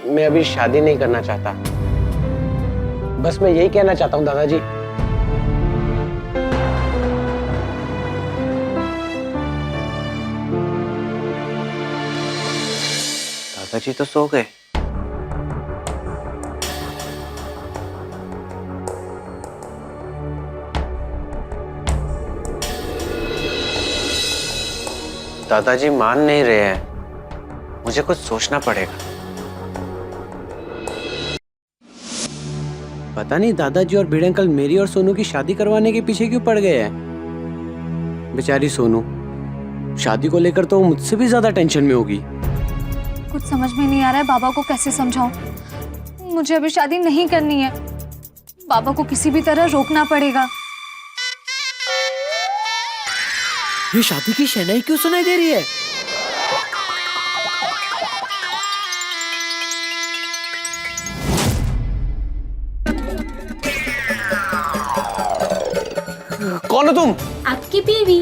मैं अभी शादी नहीं करना चाहता। बस मैं यही कहना चाहता हूँ दादाजी। दादाजी तो सो गए। दादाजी मान नहीं रहे हैं, मुझे कुछ सोचना पड़ेगा। पता नहीं दादाजी और भिड़े अंकल मेरी और सोनू की शादी करवाने के पीछे क्यों पड़ गए हैं। बेचारी सोनू, शादी को लेकर तो मुझसे भी ज्यादा टेंशन में होगी। कुछ समझ में नहीं आ रहा है बाबा को कैसे समझाऊं। मुझे अभी शादी नहीं करनी है, बाबा को किसी भी तरह रोकना पड़ेगा। ये शादी की शहनाई क्यों सुनाई दे रही है? कौन हो तुम? आपकी बीवी।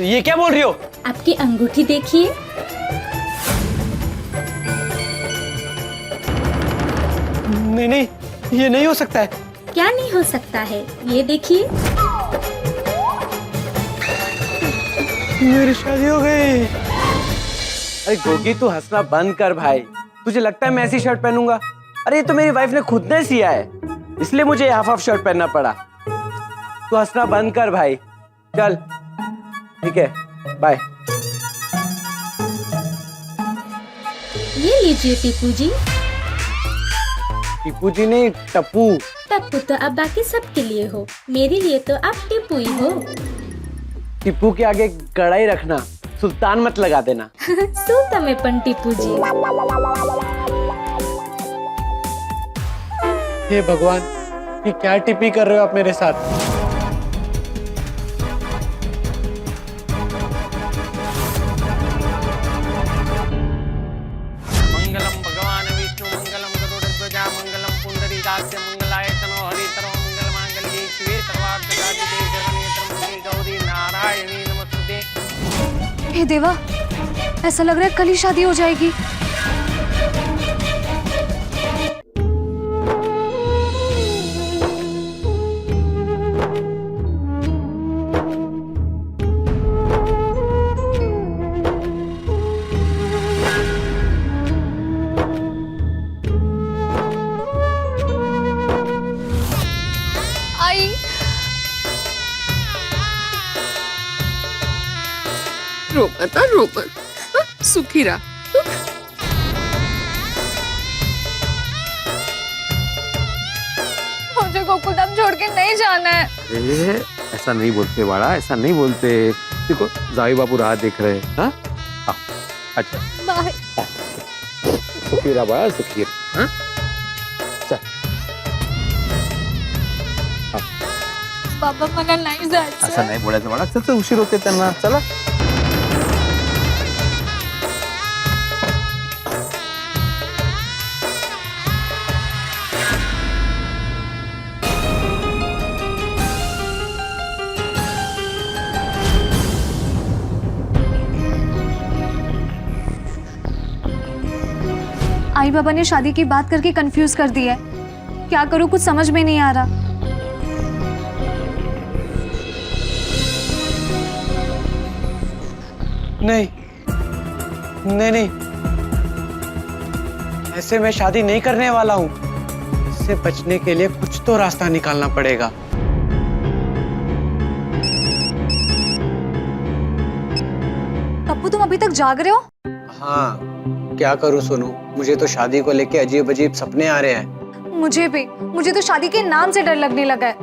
ये क्या बोल रही हो? आपकी अंगूठी देखिए। नहीं नहीं, ये नहीं हो सकता है। क्या नहीं हो सकता है? ये देखिए। मेरी शादी हो गई। अरे गोगी, तू हंसना बंद कर भाई। तुझे लगता है मैं ऐसी शर्ट पहनूंगा? अरे ये तो मेरी वाइफ ने खुद ने सिया है, इसलिए मुझे हाफ हाफ शर्ट पहनना पड़ा। तू हंसना बंद कर भाई। चल ठीक है, बाय। ये लीजिए टीपू जी। टीपू जी नहीं, टप्पू। टप्पू तो अब बाकी सबके लिए हो, मेरे लिए तो आप टीपू ही हो। टीपू के आगे कड़ाई रखना, सुल्तान मत लगा देना। सूता में पन टीपू जी। हे भगवान, ये क्या टिप्पी कर रहे हो आप मेरे साथ? मंगलम भगवान विष्णु मंगलम गरुड़ध्वजा मंगलम पुंडरीकाक्ष मंगलाय तनो हरितरो मंगल मांगल्ये शिवे सर्वार्थ साधिके शरण्ये त्र्यंबके गौरी नारायणी नमस्तुते। हे देवा, ऐसा लग रहा है कल ही शादी हो जाएगी। आई रो मत, सुखी रहा। मुझे गोकुलधाम छोड़ के नहीं जाना है। अरे ऐसा नहीं बोलते बाड़ा, ऐसा नहीं बोलते। देखो जाई बाबू राह देख रहे हैं। हाँ अच्छा, बाय। सुखी रहा बाड़ा, सुखी रहा। हाँ चल। बाबा मला नाही जायचं। असं नाही बोलायचं बाळा, कसं उशीर होते त्यांना। चला आई बाबा ने शादी की बात करके कंफ्यूज कर दिया है। क्या करूं, कुछ समझ में नहीं आ रहा। नहीं नहीं नहीं, ऐसे मैं शादी नहीं करने वाला हूँ। इससे बचने के लिए कुछ तो रास्ता निकालना पड़ेगा। पप्पू, तुम अभी तक जाग रहे हो? हाँ, क्या करूँ सोनू, मुझे तो शादी को लेके अजीब अजीब सपने आ रहे हैं। मुझे तो शादी के नाम से डर लगने लगा है।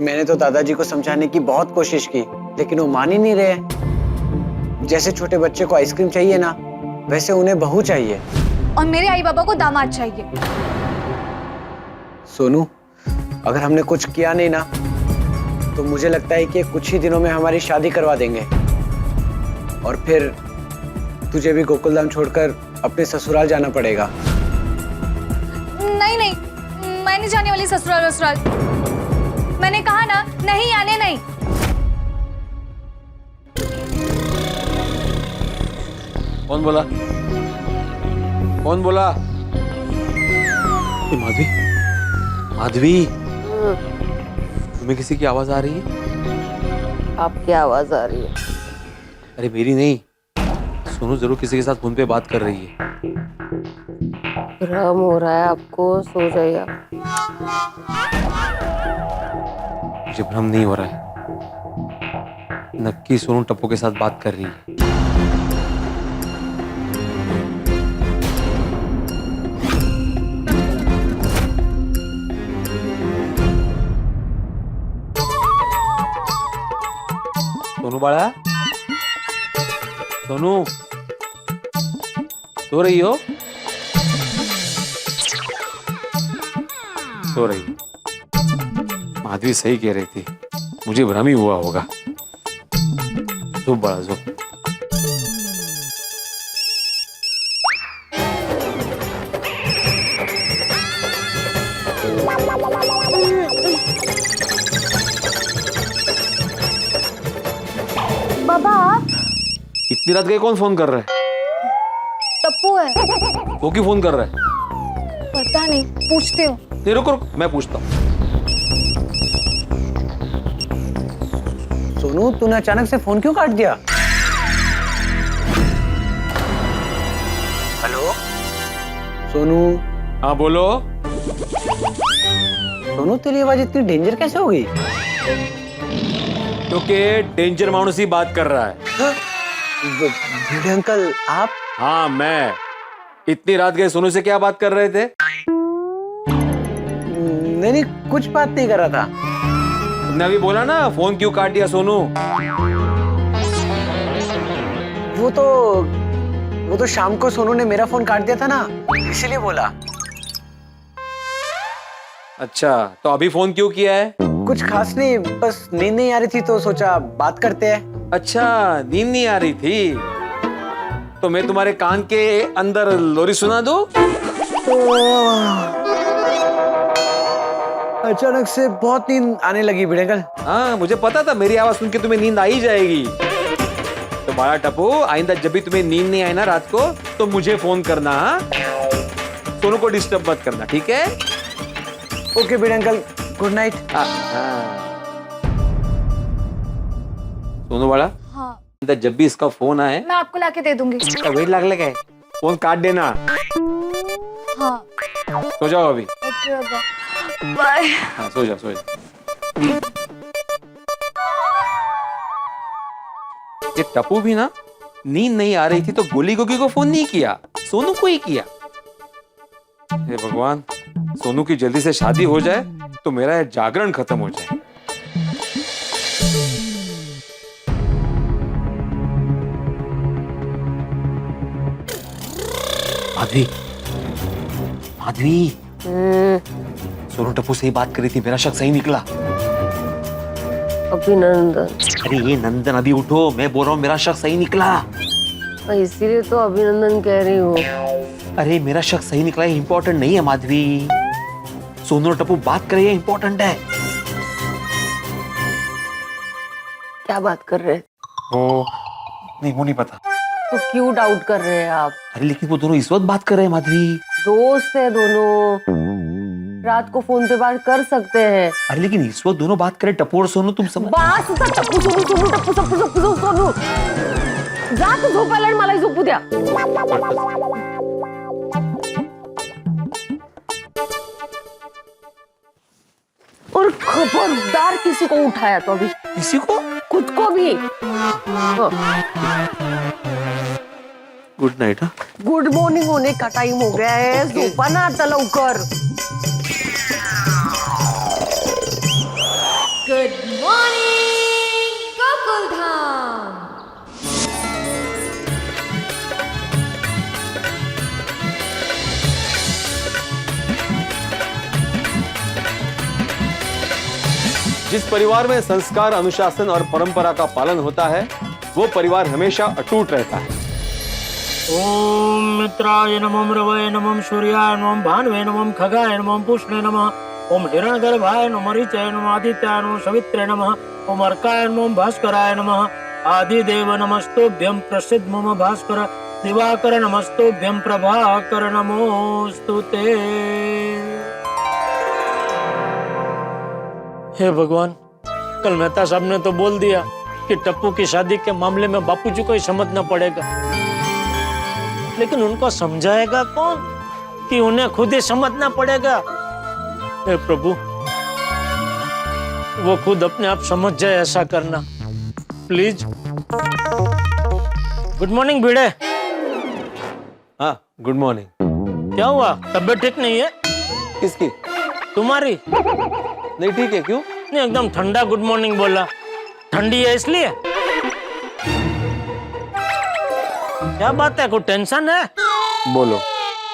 मैंने तो दादाजी को समझाने की बहुत कोशिश की, लेकिन वो मान ही नहीं रहे। जैसे छोटे बच्चे को आइसक्रीम चाहिए ना, वैसे उन्हें बहू चाहिए। और मेरे आई बाबा को दामाद चाहिए। सोनू, अगर हमने कुछ किया नहीं ना, तो मुझे लगता है कि कुछ ही दिनों में हमारी शादी करवा देंगे। और फिर तुझे भी गोकुलधाम छोड़कर अपने ससुराल जाना पड़ेगा। नहीं नहीं, मैं नहीं जाने वाली ससुराल वसुराल। मैंने कहा ना, नहीं आने नहीं। कौन बोला? कौन बोला? माधवी, माधवी, तुम्हें किसी की आवाज आ रही है? आपकी आवाज आ रही है। अरे मेरी नहीं, सोनू जरूर किसी के साथ फोन पे बात कर रही है। भ्रम हो रहा है आपको, सो जाइए। मुझे भ्रम नहीं हो रहा है, नक्की सोनू टप्पू के साथ बात कर रही है। सोनू बाड़ा, सोनू, सो रही हो? सो रही। माधवी सही कह रही थी, मुझे भ्रम ही हुआ होगा। सो बड़ा सो। इतनी रात गए कौन फोन कर रहा है? टप्पू है। वो क्यों फोन कर रहा है? पता नहीं, पूछती हूँ। नहीं रुक रुक, मैं पूछता हूँ। सोनू, तूने अचानक से फोन क्यों काट दिया? हेलो सोनू। हाँ बोलो। सोनू, तेरी आवाज इतनी डेंजर कैसे हो गई? क्योंकि डेंजर मानुस ही बात कर रहा है। भिड़े अंकल, आप? हाँ मैं। इतनी रात गए सोनू से क्या बात कर रहे थे? नहीं, कुछ बात नहीं कर रहा था। तुमने अभी बोला ना फोन क्यों काट दिया सोनू? वो तो शाम को सोनू ने मेरा फोन काट दिया था ना, इसीलिए बोला। अच्छा, तो अभी फोन क्यों किया है? कुछ खास नहीं, बस नींद नहीं आ रही थी तो सोचा बात करते हैं। अच्छा, नींद नहीं आ रही थी तो मैं तुम्हारे कान के अंदर लोरी सुना दूं? अचानक से बहुत नींद आने लगी भिड़े अंकल। हाँ मुझे पता था मेरी आवाज सुन के तुम्हें नींद आ ही जाएगी। तो बड़ा टप्पू, आइंदा जब भी तुम्हें नींद नहीं आए ना रात को तो मुझे फोन करना। हाँ? सोनू को डिस्टर्ब मत करना, ठीक है? ओके भिड़े अंकल, गुड नाइट। सोनू बड़ा, हाँ, जब भी इसका फोन आए मैं आपको लाके दे दूंगी। वेट लग लगे फोन काट देना। हाँ, सो जाओ अभी। Okay bye. हाँ सो जा सो जा। ये टप्पू भी ना नींद नहीं आ रही थी तो गोली गोगी को फोन नहीं किया, सोनू को ही किया। हे भगवान, सोनू की जल्दी से शादी हो जाए तो मेरा ये जागरण खत्म हो जाए। माधवी, माधवी, सोनू टप्पू से ही बात करी थी, मेरा शक सही निकला। अभिनंदन। अरे ये नंदन, अभी उठो, मैं बोल रहा हूँ मेरा शक सही निकला। इसीलिए तो अभिनंदन कह रही हूँ। अरे मेरा शक सही निकला, ये इंपॉर्टेंट नहीं है माधवी। सोनू और टप्पू बात करे, ये इंपॉर्टेंट है। क्या बात कर रहे हैं? वो नहीं, वो नहीं पता। तो क्यों डाउट कर रहे हैं आप? अरे लेकिन वो दोनों इस वक्त बात कर रहे हैं माधवी। दोस्त है दोनों, रात को फोन पे बात कर सकते हैं। अरे लेकिन इस वक्त दोनों बात करें, टप्पू और सोनू, तुम समझ। बास टप्पू सोनू, सोनू टप्पू, टप्पू सोनू। जा तू झोपायला आणि मला झोपू द्या। और खबरदार किसी को उठाया तो अभी। किसी को? खुद को भी। Good night. हाँ, गुड मॉर्निंग होने का टाइम हो गया है, झोपा ना आता लवकर। Good morning Gokuldham. जिस परिवार में संस्कार, अनुशासन और परंपरा का पालन होता है वो परिवार हमेशा अटूट रहता है। ओम मित्राय नमः, रवये नमः, सूर्याय नमः, भानुवे नमः, खगाय नमः, पुष्णे नमः। ओम हिरण्यगर्भाय नमः, मरीचाय नमः, आदित्याय नमः, सवित्रे नमः। ओम अर्काय नमः, भास्कराय नमः। आदिदेव नमस्तुभ्यं, प्रसिद्ध मम भास्कर। दिवाकर नमस्तुभ्यं, प्रभाकर नमोस्तुते। हे भगवान, कल मेहता साहब ने तो बोल दिया कि टप्पू की शादी के मामले में बापूजी को ही समझना पड़ेगा, लेकिन उनको समझाएगा कौन कि उन्हें खुद ही समझना पड़ेगा। हे प्रभु, वो खुद अपने आप समझ जाए, ऐसा करना प्लीज। गुड मॉर्निंग भिड़े। हाँ गुड मॉर्निंग। क्या हुआ, तबीयत ठीक नहीं है? किसकी? तुम्हारी? नहीं ठीक है। क्यों? नहीं, एकदम ठंडा गुड मॉर्निंग बोला। ठंडी है इसलिए? क्या बात है, कोई टेंशन है? बोलो,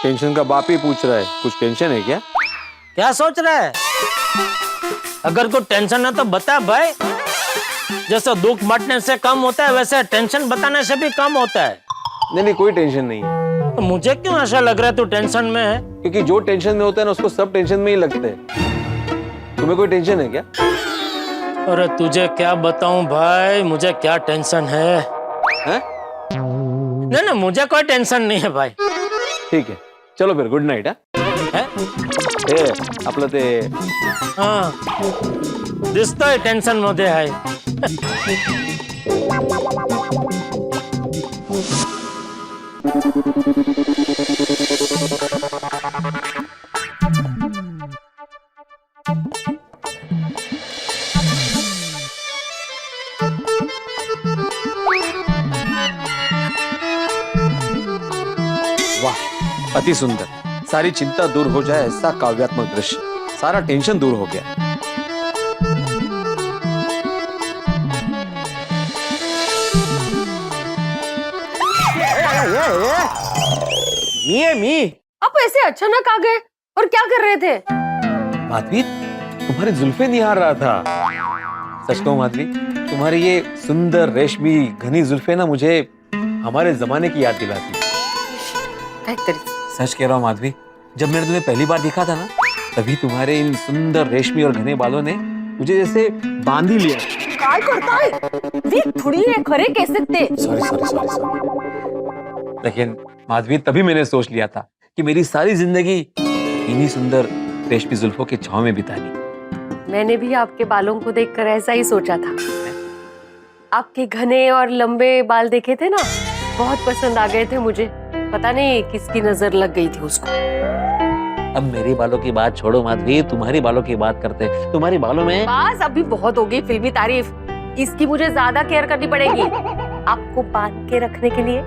टेंशन का बाप ही पूछ रहा है, कुछ टेंशन है क्या? क्या सोच रहा है? अगर कोई टेंशन है तो बता भाई। जैसे दुख बांटने से कम होता है वैसे टेंशन बताने से भी कम होता है। नहीं कोई टेंशन नहीं है। तो मुझे क्यों ऐसा लग रहा है तू टेंशन में है? क्योंकि जो टेंशन में होता है ना उसको सब टेंशन में ही लगते हैं। तुम्हें कोई टेंशन है क्या? अरे तुझे क्या बताऊं भाई, मुझे क्या टेंशन है? नहीं नहीं मुझे कोई टेंशन नहीं है भाई. ठीक है चलो फिर गुड नाईट आपलं ते हाँ दिसतोय टेन्शन मध्ये आहे. वाह अति सुंदर. सारी चिंता दूर हो जाए ऐसा काव्यात्मक दृश्य. सारा टेंशन दूर हो गया. मी आप ऐसे अचानक आ गए और क्या कर रहे थे? माधवी तुम्हारी जुल्फे निहार रहा था. सच कहूं माधवी तुम्हारी ये सुंदर रेशमी घनी जुल्फे ना मुझे हमारे जमाने की याद दिलाती. सच कह रहा हूँ माधवी जब मैंने तुम्हें पहली बार देखा था ना तभी तुम्हारे इन सुंदर रेशमी और घने बालों ने मुझे जैसे बांध ही लिया. काय करताय? वी थोडी हे खरे केस ते. सॉरी. लेकिन माधवी तभी मैंने सोच लिया था कि मेरी सारी जिंदगी इन्हीं सुंदर रेशमी जुल्फों के छांव में बितानी. मैंने भी आपके बालों को देखकर ऐसा ही सोचा था. आपके घने और लंबे बाल देखे थे ना बहुत पसंद आ गए थे मुझे. पता नहीं किसकी नजर लग गई थी उसको. अब मेरे बालों की बात छोड़ो माधवी तुम्हारी बालों की बात करते. तुम्हारी बालों में बस अभी बहुत हो गई फिल्मी तारीफ. इसकी मुझे ज्यादा केयर करनी पड़ेगी आपको बांध के रखने के लिए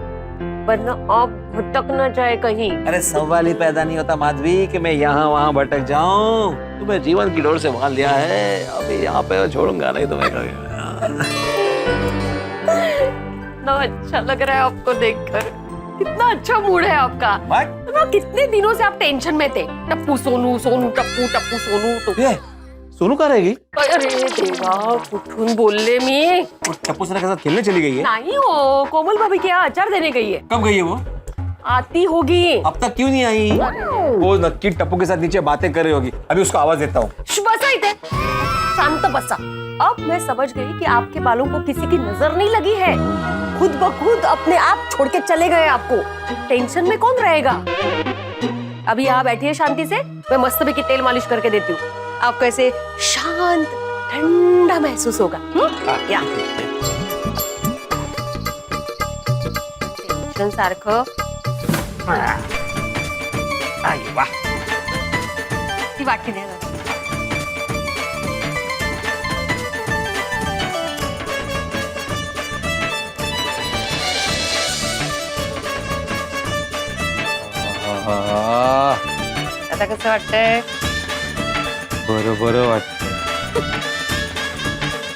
वरना आप भटक न जाए कहीं. अरे सवाल ही पैदा नहीं होता माधवी कि मैं यहाँ वहाँ भटक जाऊं. तुम्हें जीवन की डोर से बांध लिया है अभी यहाँ पे छोड़ूंगा नहीं तुम्हें कभी. कितना अच्छा लग रहा है आपको देखकर. कितना अच्छा मूड है आपका. ना कितने दिनों से आप टेंशन में थे. टप्पू सोनू सोनू टप्पू टप्पू सोनू. सोनू कहाँ रहेगी? अरे देवा कुठून बोलले मी. टप्पू सर के साथ खेलने चली गई है? नहीं हो कोमल भाभी के यहाँ अचार देने गई है. कब गई है वो? आती होगी. अब तक क्यों नहीं आई? वो नक्की टप्पू के साथ नीचे बातें कर रही होगी. अभी उसको आवाज देता हूँ. बसा इथे शांत बसा. अब मैं समझ गई कि आपके बालों को किसी की नजर नहीं लगी है. खुद ब खुद अपने आप छोड़ के चले गए आपको. टेंशन में कौन रहेगा. अभी यहाँ बैठिए शांति से. मैं मस्त भी की तेल मालिश करके देती हूँ. आपको ऐसे शांत ठंडा महसूस होगा. या टेंशन सारखं ती वाटी दे. आता कसं वाटतंय? बरोबर वाटतंय.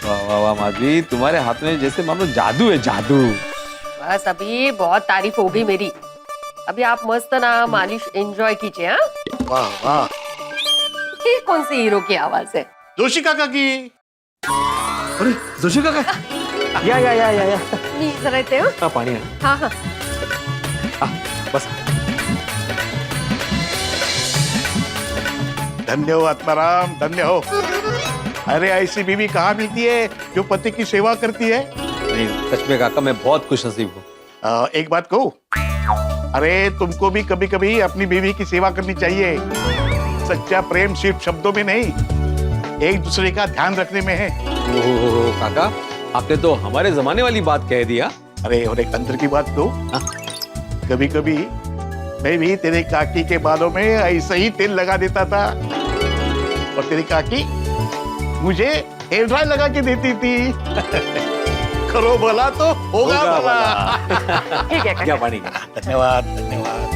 वाह वाह वाह माधवी तुम्हारे हाथ में जैसे मानो जादू है जादू. बस अभी बहुत तारीफ हो गई मेरी. अभी आप मस्त ना मालिश एंजॉय कीजिए. हाँ वाह वाह. ये कौन सी हीरो की आवाज है? जोशी काका की. अरे जोशी काका या मी जरा येते. हाँ पानी है. हाँ हाँ बस. धन्य हो आत्माराम धन्य हो. अरे ऐसी बीवी कहाँ मिलती है जो पति की सेवा करती है. नहीं सच में काका मैं बहुत खुश नसीब हूँ. एक बात कहूँ. अरे तुमको भी कभी कभी अपनी बीवी की सेवा करनी चाहिए. सच्चा प्रेम सिर्फ शब्दों में नहीं एक दूसरे का ध्यान रखने में है. ओह काका आपने तो हमारे जमाने वाली बात कह दिया. अरे और एक अंदर की बात तो कभी कभी मैं भी तेरे काकी के बालों में ऐसा ही तेल लगा देता था और तेरी काकी मुझे हेयर ड्राई लगा के देती थी. करो भला तो होगा भला. ठीक है क्या पानी. धन्यवाद धन्यवाद.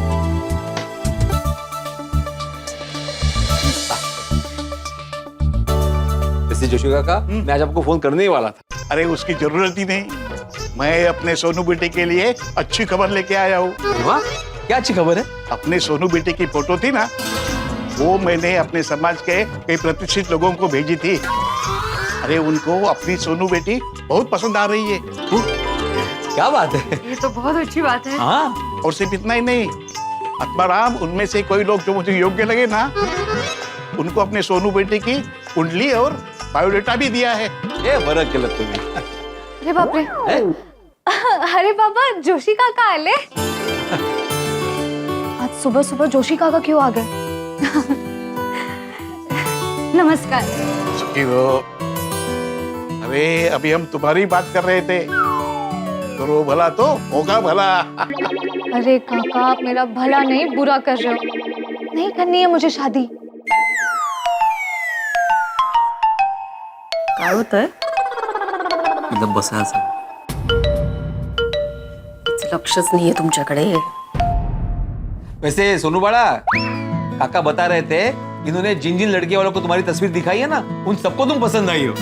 वैसे जोशी काका मैं आज आपको फोन करने ही वाला था. अरे उसकी जरूरत ही नहीं. मैं अपने सोनू बेटे के लिए अच्छी खबर लेके आया हूँ. क्या अच्छी खबर है? अपने सोनू बेटे की फोटो थी ना वो मैंने अपने समाज के कई प्रतिष्ठित लोगों को भेजी थी. अरे उनको अपनी सोनू बेटी बहुत पसंद आ रही है. क्या बात है. ये तो बहुत अच्छी बात है. हाँ और सिर्फ इतना ही नहीं आत्माराम उनमें से कोई लोग जो मुझे योग्य लगे ना उनको अपने सोनू बेटे की कुंडली और बायोडेटा भी दिया है. ये बरक गलत तुम्हें. अरे बाप रे अरे पापा, जोशी काका आले। आज सुबह सुबह जोशी काका क्यों आ गए? नमस्कार। अरे अभी हम तुम्हारी बात कर रहे थे। करो भला तो होगा भला। अरे काका, आप मेरा भला नहीं बुरा कर रहे हो। नहीं करनी है मुझे शादी। काय होतंय? एकदम बसा असं. लक्षच नाहीये तुमच्याकडे. वैसे सोनू बाड़ा, काका बता रहे थे इन्होंने जिन जिन लड़के वालों को तुम्हारी तस्वीर दिखाई है ना, उन सबको तुम पसंद आई हो।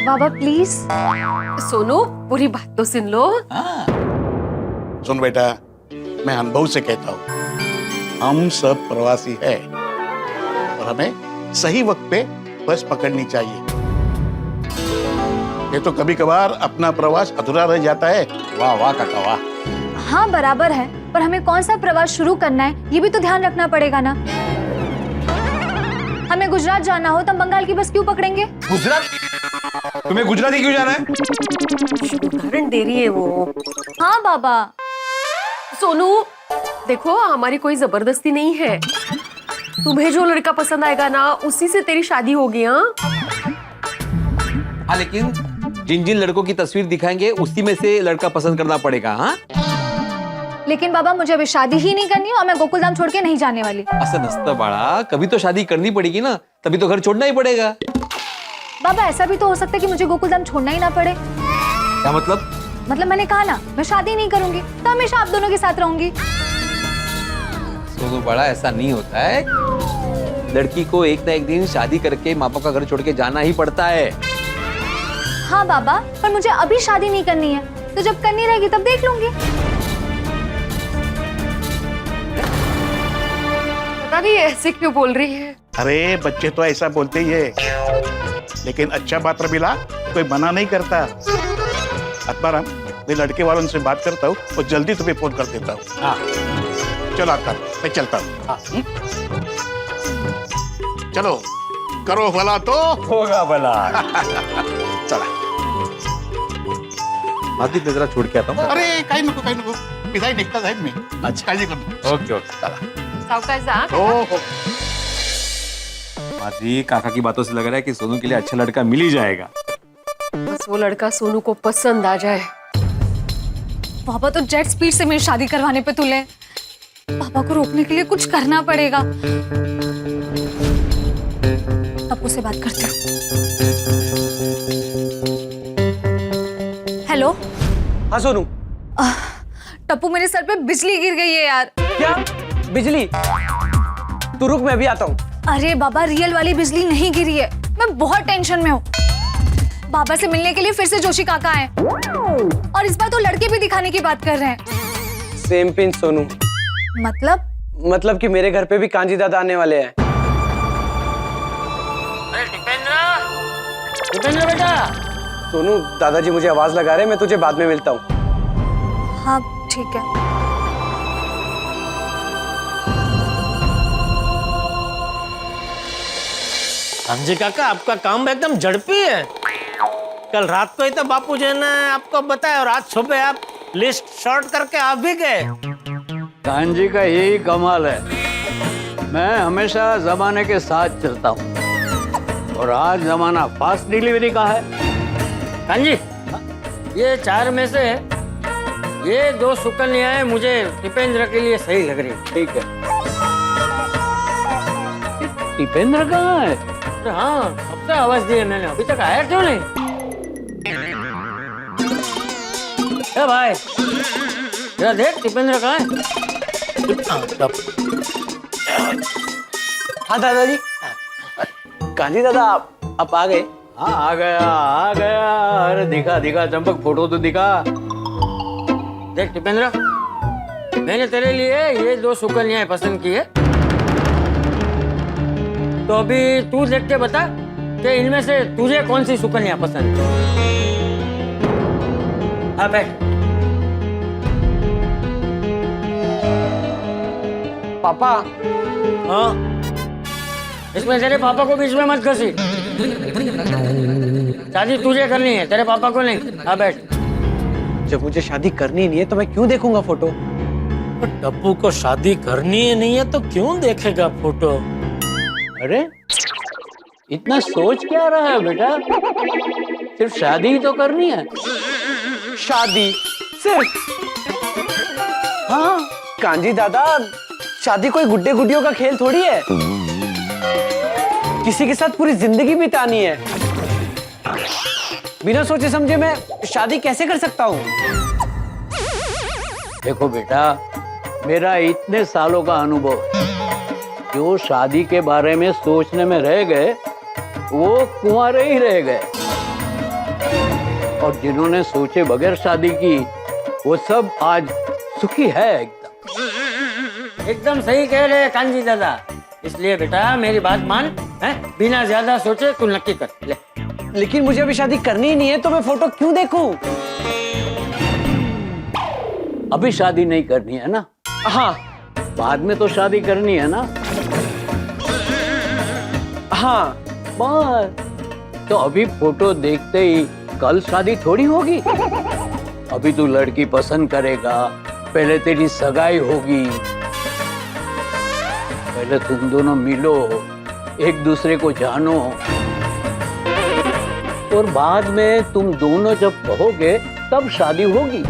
बाबा प्लीज। सोनू, पूरी बात तो सुन लो। सुन बेटा, मैं अनुभव से कहता हूँ, हम सब प्रवासी हैं और हमें सही वक्त पे बस पकड़नी चाहिए। ये तो कभी कभार अपना प्रवास अधूरा रह जाता है। वाह वाह काका वाह। हाँ बराबर है, पर हमें कौन सा प्रवास शुरू करना है ये भी तो ध्यान रखना पड़ेगा ना। हमें गुजरात जाना हो तो हम बंगाल की बस क्यों पकड़ेंगे? गुजरात? तुम्हें गुजराती क्यों जाना है? उदाहरण दे रही है वो। हाँ बाबा। सोनू देखो, हमारी कोई जबरदस्ती नहीं है। तुम्हें जो लड़का पसंद आएगा ना, उसी से तेरी शादी होगी। हाँ लेकिन जिन जिन लड़कों की तस्वीर दिखाएंगे उसी में से लड़का पसंद करना पड़ेगा। हाँ लेकिन बाबा, मुझे अभी शादी ही नहीं करनी है और मैं गोकुलधाम छोड़ के नहीं जाने वाली। ऐसा नस्ता बाड़ा, कभी तो शादी करनी पड़ेगी ना, तभी तो घर छोड़ना ही पड़ेगा। बाबा ऐसा भी तो हो सकता है कि मुझे गोकुलधाम छोड़ना ही ना पड़े। क्या मतलब? मतलब मैंने कहा ना, मैं शादी नहीं करूंगी तो हमेशा आप दोनों के साथ रहूंगी। सोनू बाड़ा, ऐसा नहीं होता है। लड़की को एक ना एक दिन शादी करके माँ बाप का घर छोड़ के जाना ही पड़ता है। हाँ बाबा, पर मुझे अभी शादी नहीं करनी है, तो जब करनी रहेगी तब देख लूंगी। पता नहीं ऐसे क्यों बोल रही है। अरे बच्चे तो ऐसा बोलते ही है, लेकिन अच्छा पात्र मिला कोई मना नहीं करता। आत्माराम, मैं लड़के वालों से बात करता हूँ और जल्दी तुम्हें फोन कर देता हूँ। हाँ चलो आत्माराम, मैं चलता हूँ। चलो करो भला तो होगा भला। चला। आधी नजरा छोड़ के आता हूँ। अरे काही नको पिसाई निघता जाईल मी। अच्छा काळजी करू। ओके ओके चला। सावकाश जा। हो। माधवी, काका की बातों से लग रहा है कि सोनू के लिए अच्छा लड़का मिल ही जाएगा। बस वो लड़का सोनू को पसंद आ जाए। पापा तो जेट स्पीड से मेरी शादी करवाने पे तुले। पापा को रोकने के लिए कुछ करना पड़ेगा। टप्पू से बात करते हैं। हेलो। हाँ सोनू। टप्पू, मेरे सर पे बिजली गिर गई है यार। क्या बिजली? तू रुक, मैं अभी आता हूँ। अरे बाबा, रियल वाली बिजली नहीं गिरी है। मैं बहुत टेंशन में हूँ। बाबा से मिलने के लिए फिर से जोशी काका आए और इस बार तो लड़के भी दिखाने की बात कर रहे हैं। Same pin Sonu. मतलब कि मेरे घर पे भी कांजी दादा आने वाले हैं। अरे दीपेंद्र बेटा। सोनू, दादाजी मुझे आवाज लगा रहे हैं, मैं तुझे बाद में मिलता हूँ। हाँ ठीक है। जी काका, आपका काम एकदम झड़पी है। कल रात को ही तो बापू जी ने आपको बताया और आज सुबह आप लिस्ट शॉर्ट करके आ भी गए। कांजी का यही कमाल है, मैं हमेशा जमाने के साथ चलता हूँ और आज जमाना फास्ट डिलीवरी का है। कांजी, ये 4 में से ये 2 सुकन्याएं मुझे दीपेंद्र के लिए सही लग रही। ठीक है। दीपेंद्र कहाँ है? हाँ, अब तो आवाज दी है मैंने, अभी तक आया क्यों नहीं? ए भाई, जरा देख दीपेंद्र कहाँ है? हाँ दादाजी। कांजी दादा, आप आ गए? हाँ आ गया। अरे दिखा चंपक, फोटो तो दिखा। देख दीपेंद्र, मैंने तेरे लिए ये 2 सुकन्याएं पसंद की है, तो अभी तू देख के बता कि इनमें से तुझे कौन सी सुकन्या पसंद है। हाँ बैठ। पापा। हाँ, इसमें तेरे पापा को बीच में मत घसी। शादी तुझे करनी है, तेरे पापा को नहीं। हाँ बैठ। जब मुझे शादी करनी नहीं है तो मैं क्यों देखूंगा फोटो? तो टप्पू को शादी करनी ही नहीं है तो क्यों देखेगा फोटो? अरे इतना सोच क्या रहा है बेटा? सिर्फ शादी ही तो करनी है। शादी सिर्फ? हाँ कांजी दादा, शादी कोई गुड्डे गुड्डियों का खेल थोड़ी है। किसी के साथ पूरी जिंदगी बितानी है। बिना सोचे समझे मैं शादी कैसे कर सकता हूँ? देखो बेटा, मेरा इतने सालों का अनुभव है, जो शादी के बारे में सोचने में रह गए वो कुंवारे ही रह गए, और जिन्होंने सोचे बगैर शादी की वो सब आज सुखी है। एकदम सही कह रहे हैं कांजी दादा। इसलिए बेटा मेरी बात मान, है? बिना ज्यादा सोचे तू नक्की कर ले। लेकिन मुझे अभी शादी करनी ही नहीं है तो मैं फोटो क्यों देखूं? अभी शादी नहीं करनी है ना? हाँ। बाद में तो शादी करनी है ना? हाँ। बस तो अभी फोटो देखते ही कल शादी थोड़ी होगी। अभी तू लड़की पसंद करेगा, पहले तेरी सगाई होगी, पहले तुम दोनों मिलो, एक दूसरे को जानो, और बाद में तुम दोनों जब कहोगे तब शादी होगी।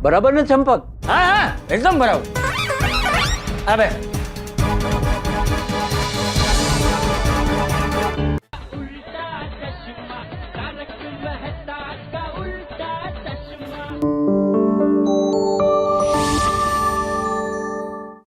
बराबर ना चंपक? हाँ हाँ एकदम बराबर। अबे